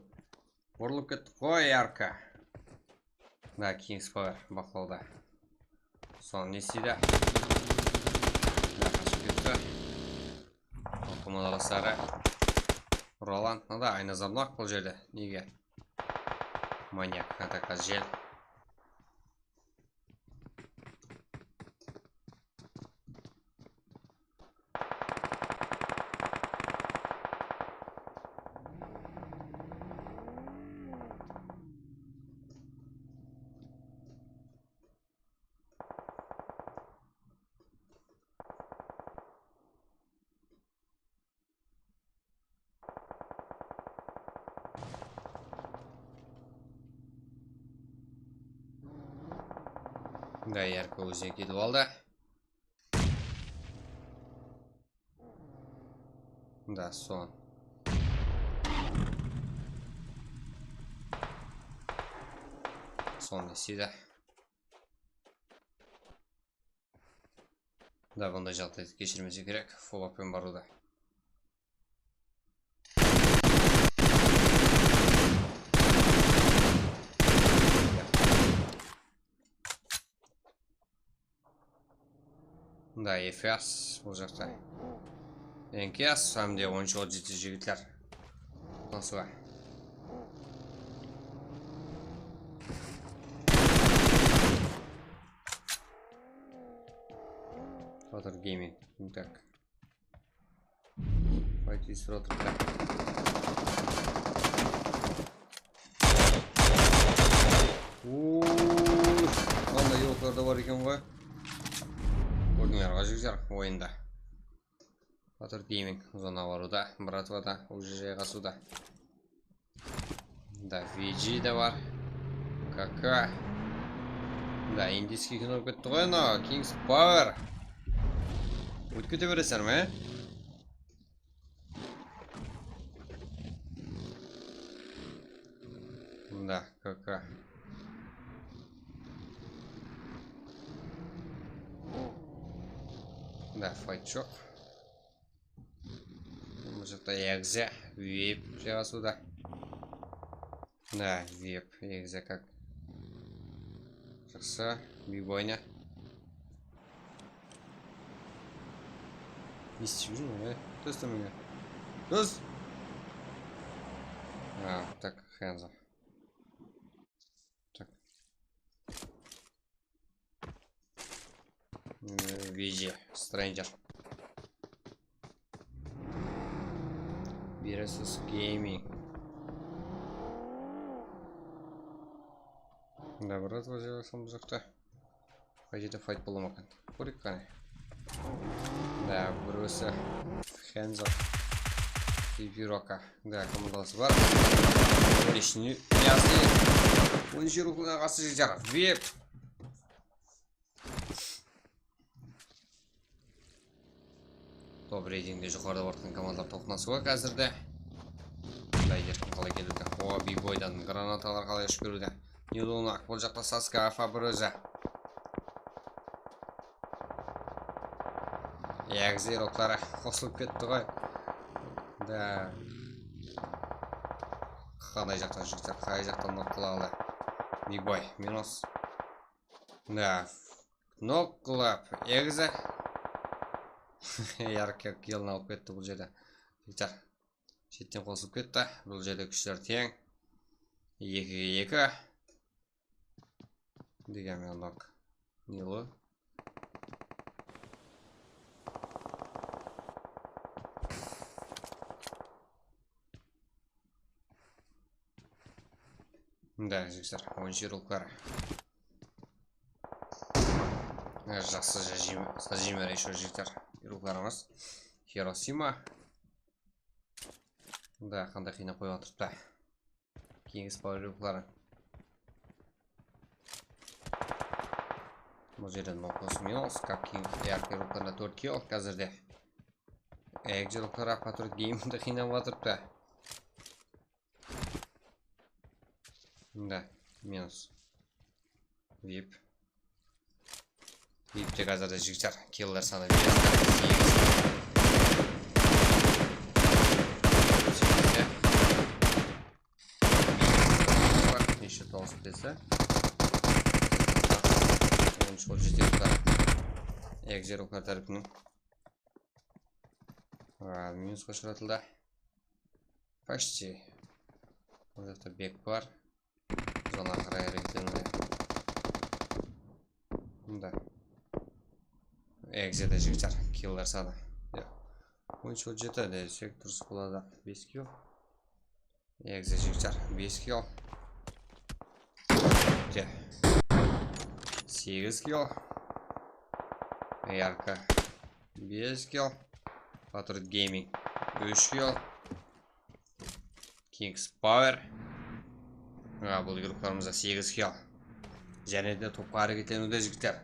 Бұрылып кетті қой арка. Да, Kings Power бақылауда. Соны не істейді? Қашып кетті. Командаластары. Ролан. Да, айназамнақ бұл жерде. Неге? Маньяк атака жел. Да, ярко өзіне кетіп алды. Да, сон. Сон істейді. Да, бұндай жағдайды кешірмесе керек. Фоллаппен баруда. Да, Ефес бұл жақта. Енкес, әмде 10 жеті жігітлер. Насыға. Ротор гейминг. Так. Пойти с ротор. Қандай елқларда бар екен ғой. Көрдіңлер жігіттер ойында. Ротор гейминг зона баруда. Братвада уже жайғасуда. Да, VG да бар. КК. Да, индийский кино кетті ғой, но Kings Power. Өтіп кете бересің ме? Да, КК. Да, файт жоқ. Бұл жақта егзе, вип жайғасуда. Да, вип, егзе как. Жақсы, бибойня. Не істеп жүрмін, ай? Төс төменге. Төс! Так, хэнза. Так. VG, Stranger. Versus Gaming. Да, брат, возил сам жақта. Пойдете файт болу мүмкін. Көрейік қане. Да, Брюса, Хэнза и Вирока. Да, командаласы бар. Лишний ясный. Он же руку на вас ждет. Вип. Топ рейтингде жоғарыда бартқан командалар тоқнасы ғой қазірде. Да, еркін қалай келуде. О, бибойдан гранаталар қалай ұшып келуде. Нилунак, бұл жақта Саска Фабр өзі. Егзер оқтары қосылып кетті ғой. Да. Қандай жақтан жігіттер, қай жақтан ноққылағылы. Бибой, минус. Да. Ноққылап, егзі. Яркер келін алып кетті бұл жерде. Жігіттер, шеттен қосылып кетті. Бұл жерде күштер тең. 2-2. Дегенмен нок. Нилу. Да, жігіттер, ойыншы рулықтар. Жақсы сажимер еще жігіттер. Рулықтарымыз. Хиросима. Да, қандай қинап қойып отырыпты. Кейінгі спауэр рулықтары. Бұл жерден нокос минус. Как кейінгі яркер рулықтарына 4 килл. Қазірде. Эгджи рулықтары апатурит геймді қинап отырыпты. Да, минус. Вип. Випте қазірде жігіттер. Киллер саны неше толысып десе. Оншы ол жетер ұқтар. Эгджер ұқтар тәріпінің. Минус қошыратылды. Почти. Ол жақта бек бар. Зона қарай әрекетенуде. Да. Экзеде жігіттер. Киллер саны. Ойыншы ол жеті десек тұрсы болады. 5 килл. Экзе жігіттер. 5 килл. 8 килл. Ярко. 5 килл. Патруль гейминг. 3 килл. Kings Power. Бұл группарымызда 8 килл. Және де топқа әрекетленуде жігіттер.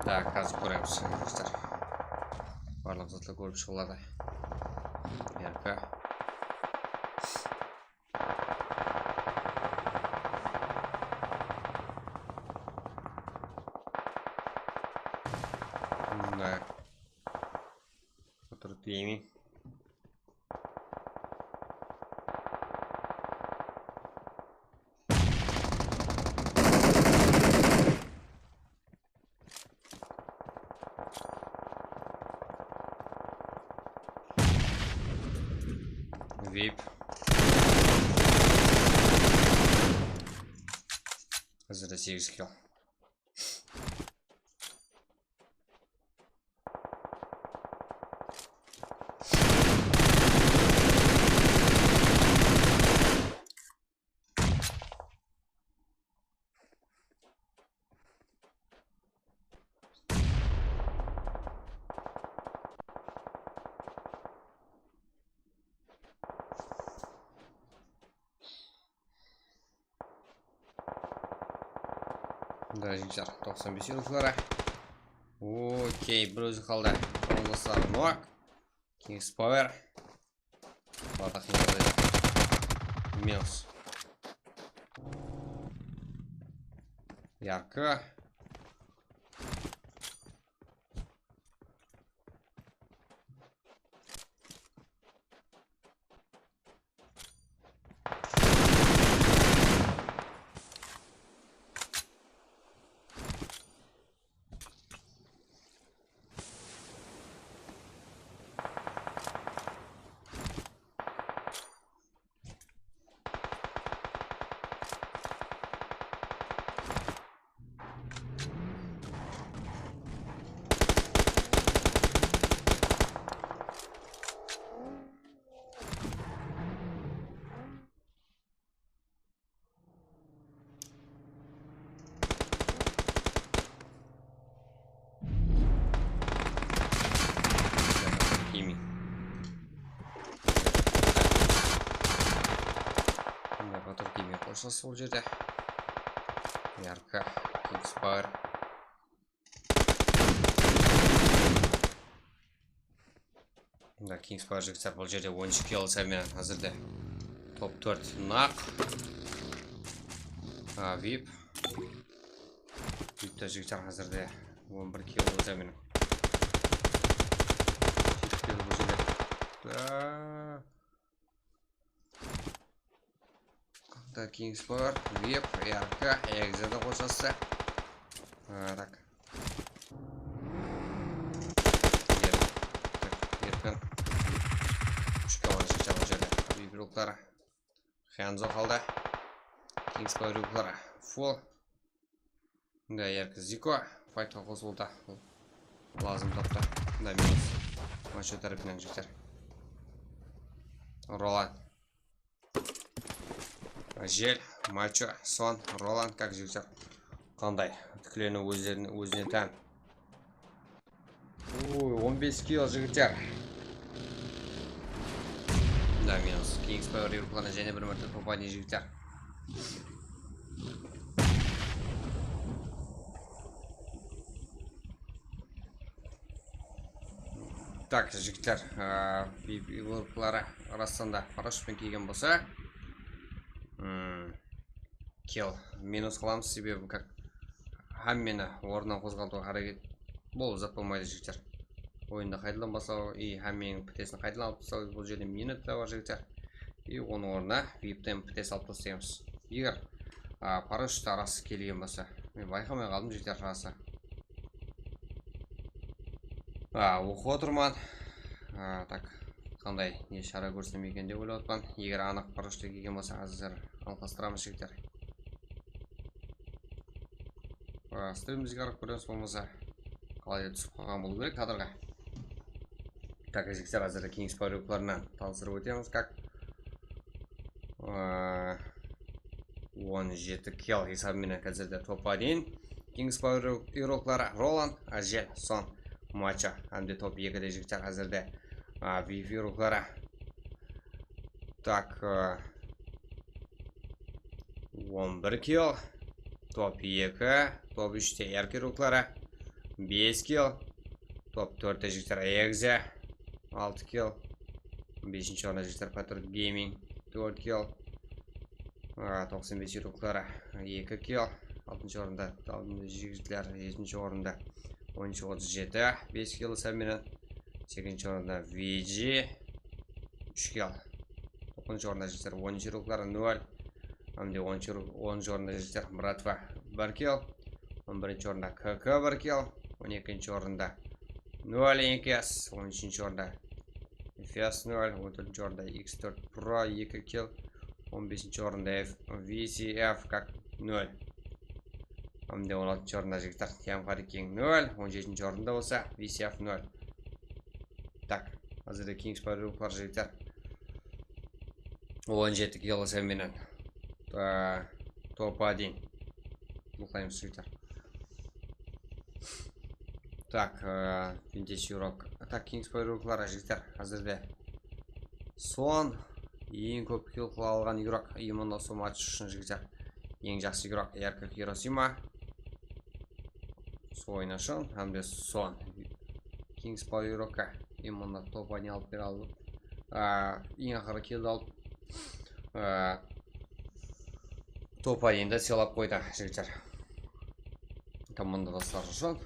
Так, қазір көреміз, жігіттер. Барлық заттар көріп шығылады. Ярко. Да. Патруль гейминг. Вип. Қазірде 8 килл. Да, жігіттер, 95 рухлары. Окей, бір өзі қалды. Қолдастар Нуак. Kings Power. Батақ не минус. Ярко. қосасыз бұл жерде. Ярко, Kingsfire. Да, Kingsfire жігіттер бұл жерде 12 килл сәмен әзірде. Топ 4 нақ. VIP. VIP'ті жігіттер әзірде 11 килл сәмен. Да, Kingsfire, VIP, Ярко, Экзеда қосасы. Так. Ерпен. 3 килл жігіттер бұл жерде. VIP руклары. Хэнзо қалды. Kingsfire руклары. Full. Да, Ярко Зико. Файтқа қосылды. Лазым топта. Да, минус. Мачо тарапынан жігіттер. Ролан. Жел, Мачо, Сон, Ролан, как жігіттер. Қандай? Түкілені өзіне тән. 15 килл жігіттер. Да, минус. Kingsfire рукланы және бір мәрте попаден жігіттер. Так, жігіттер, игрокалары арасында парашютпен келген болса, килл минус қыламыз, себебі как хаммені орнынан қозғалтуға қарекет болып зат болмайды жігіттер. Ойында қайтадан басау, хамменің пітесін қайтадан алып тастау, бұл жерде минут та бар жігіттер. Оның орнына VIP-тен пітес алып тастаймыз. Егер парашют арасы келген болса, мен байқамай қалдым жігіттер арасы. Оқып отырман. Так, қандай не шара көрсем екен деп ойлап отпан. Егер анық парашютке келген болса, әзір алқастырамыз жігіттер. Стримімізге қарап көреміз болмаса, қалай түсіп қалған болу керек кадрға. Так, жігіттер, әзірде Kingsfire рукларынан таныстырып өтеміз, как 17 килл есабымен қазірде топа дейін. Kingsfire руклары Ролан, Жел, Сон, Мачо, әмде топ 2-де жігіттер әзірде VIP руклары. Так, 11 килл, топ 2, топ 3-те Ярко руклары, 5 килл, топ 4-те жігіттер Экзе, 6 килл, 5-ші орында жігіттер Patriot Gaming, 4 килл, 95 руклары, 2 килл, 6-ші орында жігіттер, 7-ші орында 37, 5 килл сәменен, 8-ші орында VG, 3 килл, 9-ші орында жігіттер 10-ші руклары 0, әмде 10-ші орында жігіттер Братва 1 килл, 11-ші орында КК 1 килл, 12-ші орында 0 EKS, 13-ші орында FS 0, 14-ші орында X4 Pro 2 килл, 15-ші орында VCF как 0. Әмде 16-ші орында жігіттер Тиам Харикин 0, 17-ші орында болса VCF 0. Так, әзірде Kingsfire руклар жігіттер 17 килл сәменен топ 1 бұлқаймыз жігіттер. Так, Vintage Europe. Так, Kingsfire руклары жігіттер әзірде Сон ең көп килл қыла алған игрок именно осы матч үшін жігіттер. Ең жақсы игрок Ярко Хиросима ойнашын, әмде Сон Kingsfire Europe именно топ 1 алып бере алып, ең ақыры килді алып топ 1-де сыйлап қойды жігіттер командаластар үшін.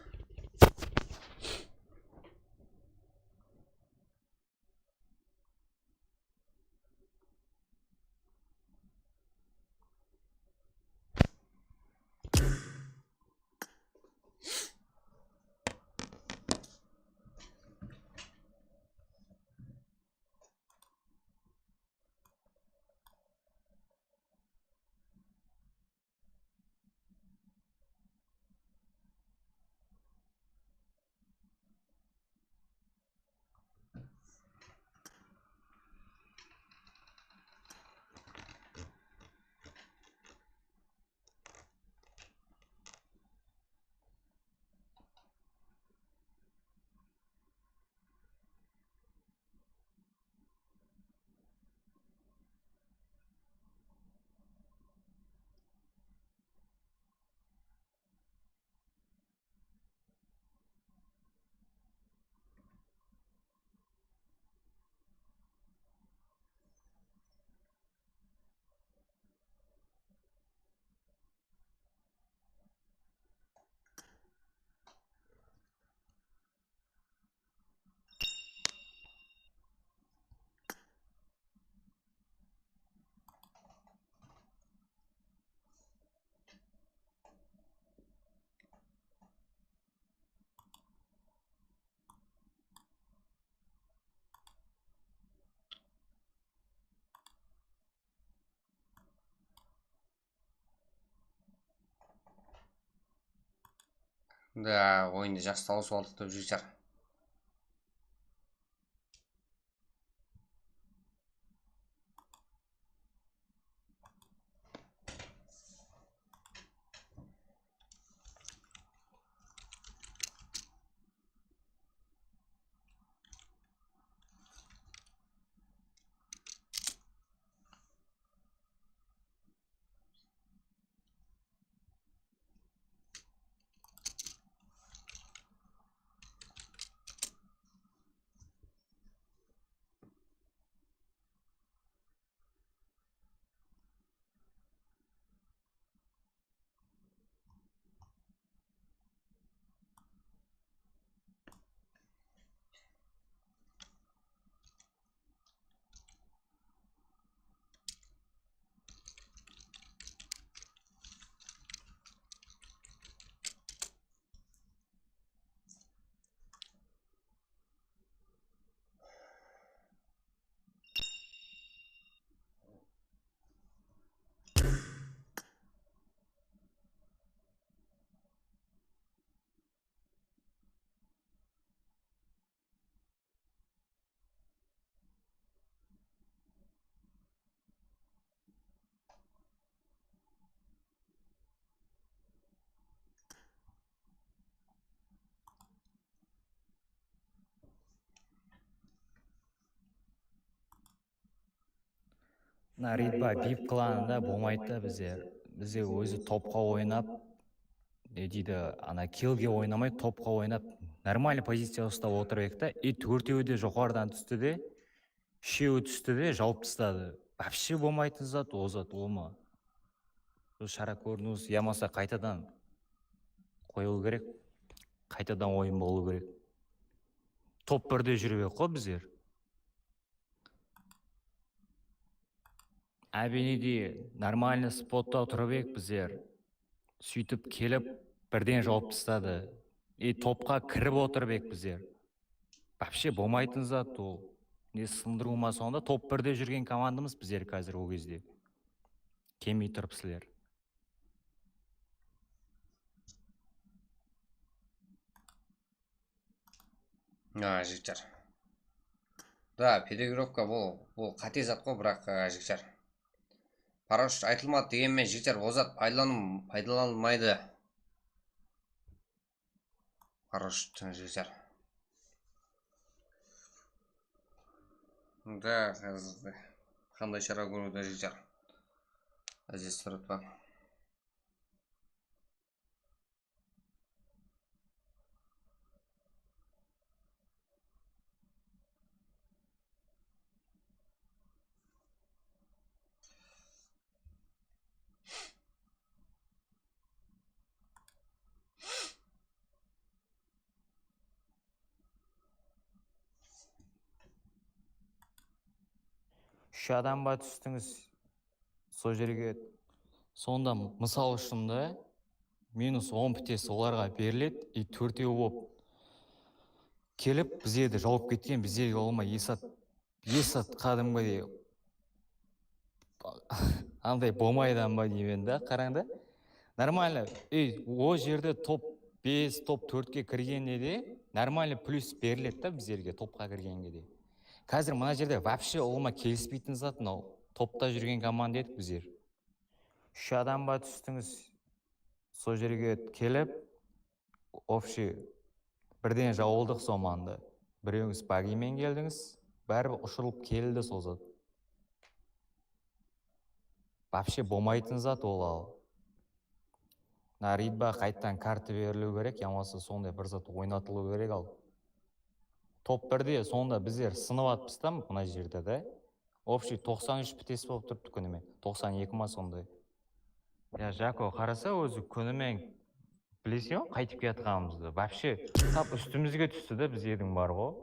Да, ойынды жақсы тауысып алдық деп жігіттер. мына ридба бип кланында болмайды да бізде өзі топқа ойнап не дейді ана киллге ойнамай топқа ойнап нормальный позиция ұстап отыр едік та, и төртеуі де жоғарыдан түсті де, үшеуі түсті де жауып тастады. Вообще болмайтын зат ол ма? Шара көрінуіз ямаса қайтадан қойылу керек, қайтадан ойын болу керек. Топ бірде жүрбек қой біздер. Әбенеде нормальный спотта тұрып ек біздер. Сөйтіп келіп бірден жауып тастады. И топқа кіріп отырып ек біздер. Вообще болмайтын зат ол. Не сындыру ма сонда? Топ бірде жүрген командамыз біздер қазір ол кезде. Келмей тұрып сілер. Жігіттер. Да, перегровка бұл қате зат қой, бірақ жігіттер. Парашют айтылмады дегенмен жігіттер, ол зат пайдаланылмайды. Парашют жігіттер. Да, қандай шара көруді жігіттер. Здесь тұрып па. Үш адамға түстіңіз сол жерге. Сонда мысал үшін да минус 10 птес оларға беріледі, и төртеу болып келіп біздерді жауып кеткен, біздерге олмай есат қадымғыдай андай болмайдан ба деймін да, қараңда. Нормально, о жерде топ 5, топ 4-ке кіргенде де нормально плюс беріледі да біздерге топқа кіргенге де. Қазір мына жерде вообще олма келіспейтін зат, топта жүрген команда едік біздер. Үш адамға түстіңіз сол жерге келіп, общий бірден жауылдық соманды. Біреуіңіз багимен келдіңіз, бәрі ұшырылып келді сол зат. Вообще болмайтын зат ол ал. На ридба қайттан карты берілу керек, ямасы сондай бір зат ойнатылу керек ал. Топ бірде сонда біздер сынып атпыз та мына жерде да. Общий 93 птес болып тұрыпты күнімен. 92 ма сондай. Жако қараса өзі күнімен білесің қайтып кетқанымызды. Вообще тап үстімізге түсті да біздердің бар ғой.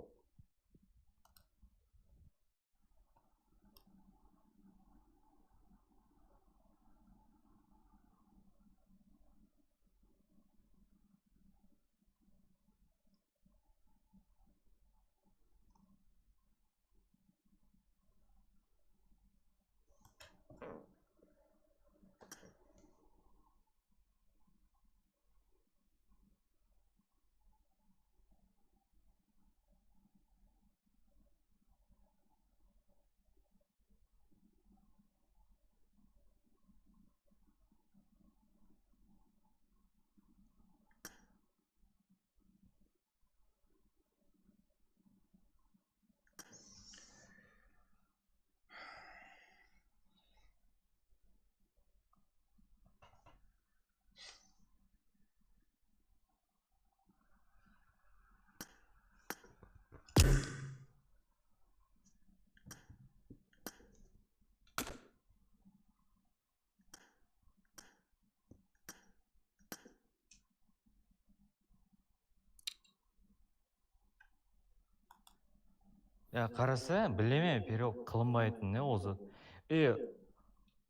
қараса білеме перек қылынбайтын не озат.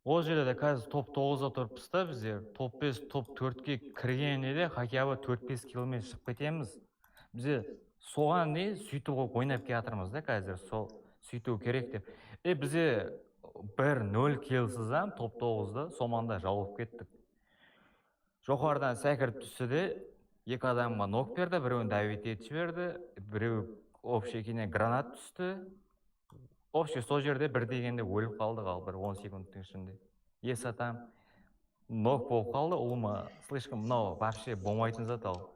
Ол жерде де қазір топ 9-да тұрыппыз да біздер. Топ 5, топ 4-ке кіргенде де хотя бы 4-5 километр шығып кетеміз. Бізде соған не сөйтіп ойнап келатырмыз да қазір. Сол сөйту керек деп. Бізде 1-0 келсізам топ 9-да соманда жауып кеттік. Жоғарыдан сәкіріп түсті де, екі адамға нок берді, біреуін давить етіп жіберді, біреу общий гранат түсті. Общий сол жерде бір дегенде өліп қалдық ал бір 10 секундтың ішінде. Сатам нок болып қалды, ұлыма слишком мынау вообще болмайтын зат ал.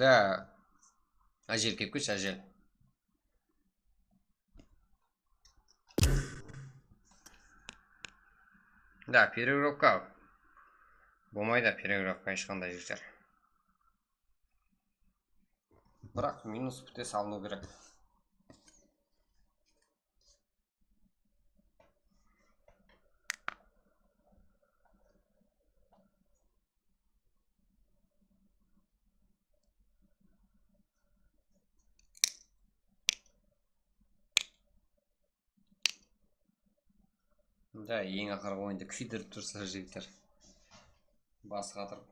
Да, әжел келіп кетші, әжел. Да, перегровка. Болмайды перегровка ешқандай жігіттер. Бірақ минус біте салыну керек. Да, ең ақырғы ойында күйдіріп тұрса жігіттер. Басы қатырып.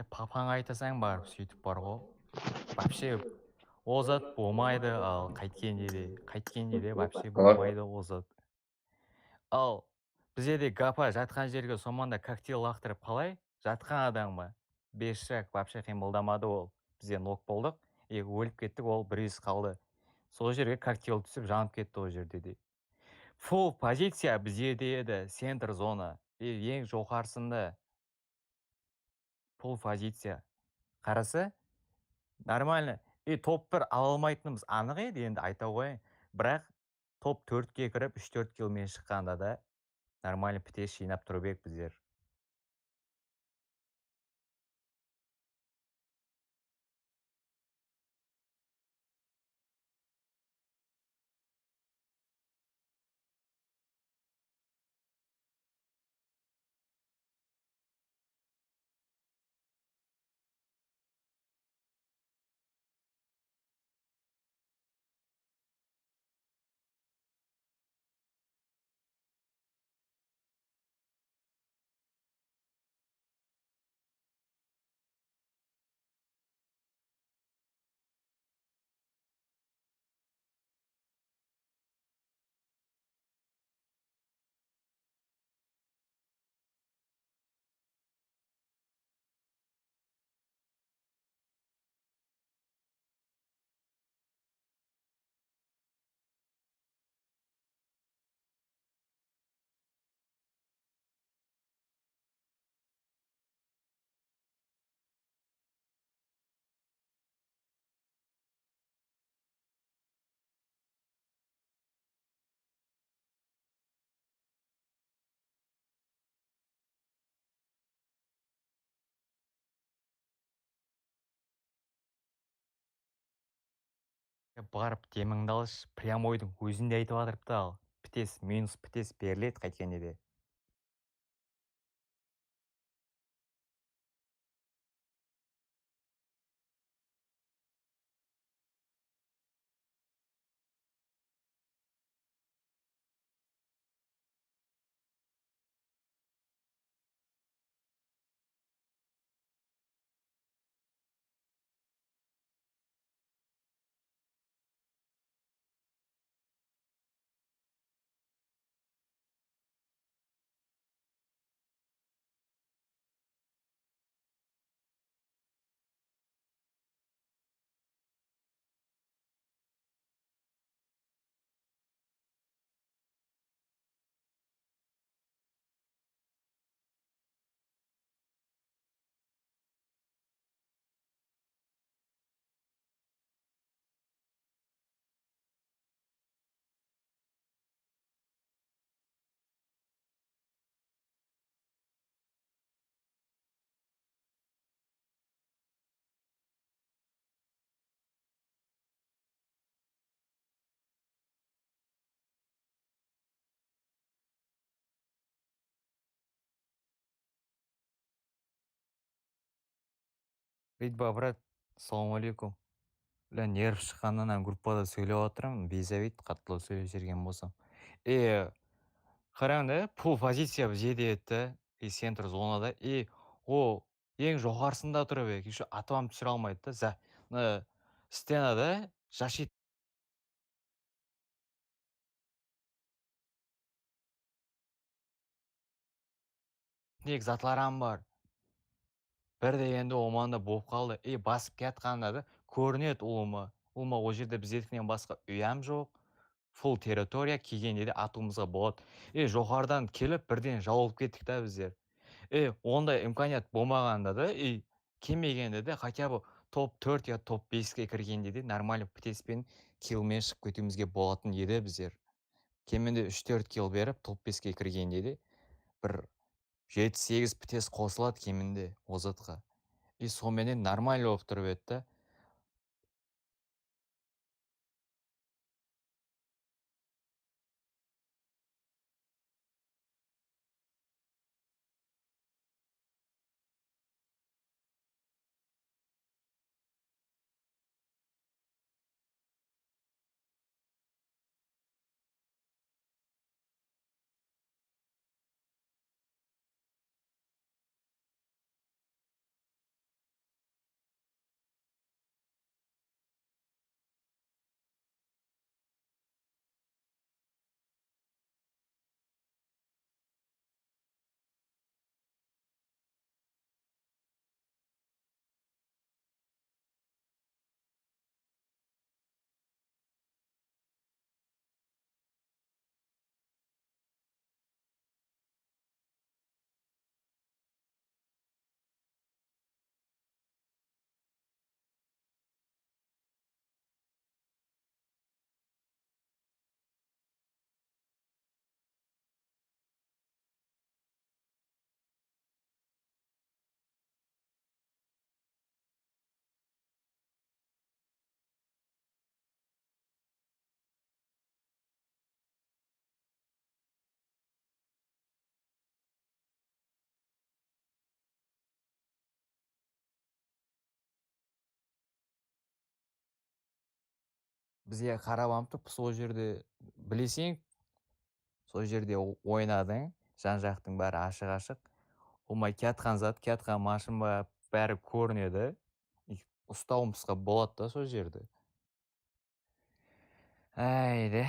Папаңа айтасаң барып сөйтіп бар ғой. Вообще озат болмайды, ал қайткенде де вообще болмайды озат. Ал бізде де гапа жатқан жерге соманда коктейл лақтырып қалай? Жатқан адамға 5 шаг вообще қимылдамады ол. Бізде нок болдық, өліп кеттік, ол біріз қалды. Сол жерге коктейл түсіп жанып кетті ол жерде де. Фул позиция бізде де еді, центр зона. Ең жоғарысында фул позиция. Қарасы? Нормально. Топ 1 ала алмайтынымыз анық еді, енді айта қояйын. Бірақ топ 4-ке кіріп 3-4 киломен шыққанда да нормально птеш жинап тұрып ек біздер. барып теміңді алшы, прямойдың өзінде айтып жатырып та ал. Птес, минус птес беріледі қайткенде де. Ридба, брат, ассалаумалейкум. Бля, нерв шыққаннан группада сөйлеп отырмын, безавит, қаттылау сөйлеп жүрген болсам. Қараң да, пул позиция бізде еді, центр зонада, о, ең жоғарысында тұрып ек, еще атывам түсіре алмайды да, стенада защит затларам бар. Бір дегенде оманда болып қалды. Басып кетқанда да көрінеді ұлыма. Ұлыма ол жерде біздікінен басқа ұям жоқ. Фул территория келгенде де атуымызға болады. Жоғарыдан келіп бірден жауып кеттік та біздер. Ондай имканият болмағанда да, келмегенде де хотя бы топ 4 я топ 5-ке кіргенде де нормально птеспен киллмен шығып кетуімізге болатын еді біздер. Кемінде 3-4 килл беріп топ 5-ке кіргенде де бір 7-8 птес қосылады кемінде озатқа. Соменен нормально болып тұрып еді да. Бізге қарап амтып, сол жерде білесең, сол жерде ойнадың, жан жақтың бәрі ашық-ашық. Олмай кетқан зат, кетқан машин бәрі көрінеді. Ұстауымызға болады да сол жерде. Әйде.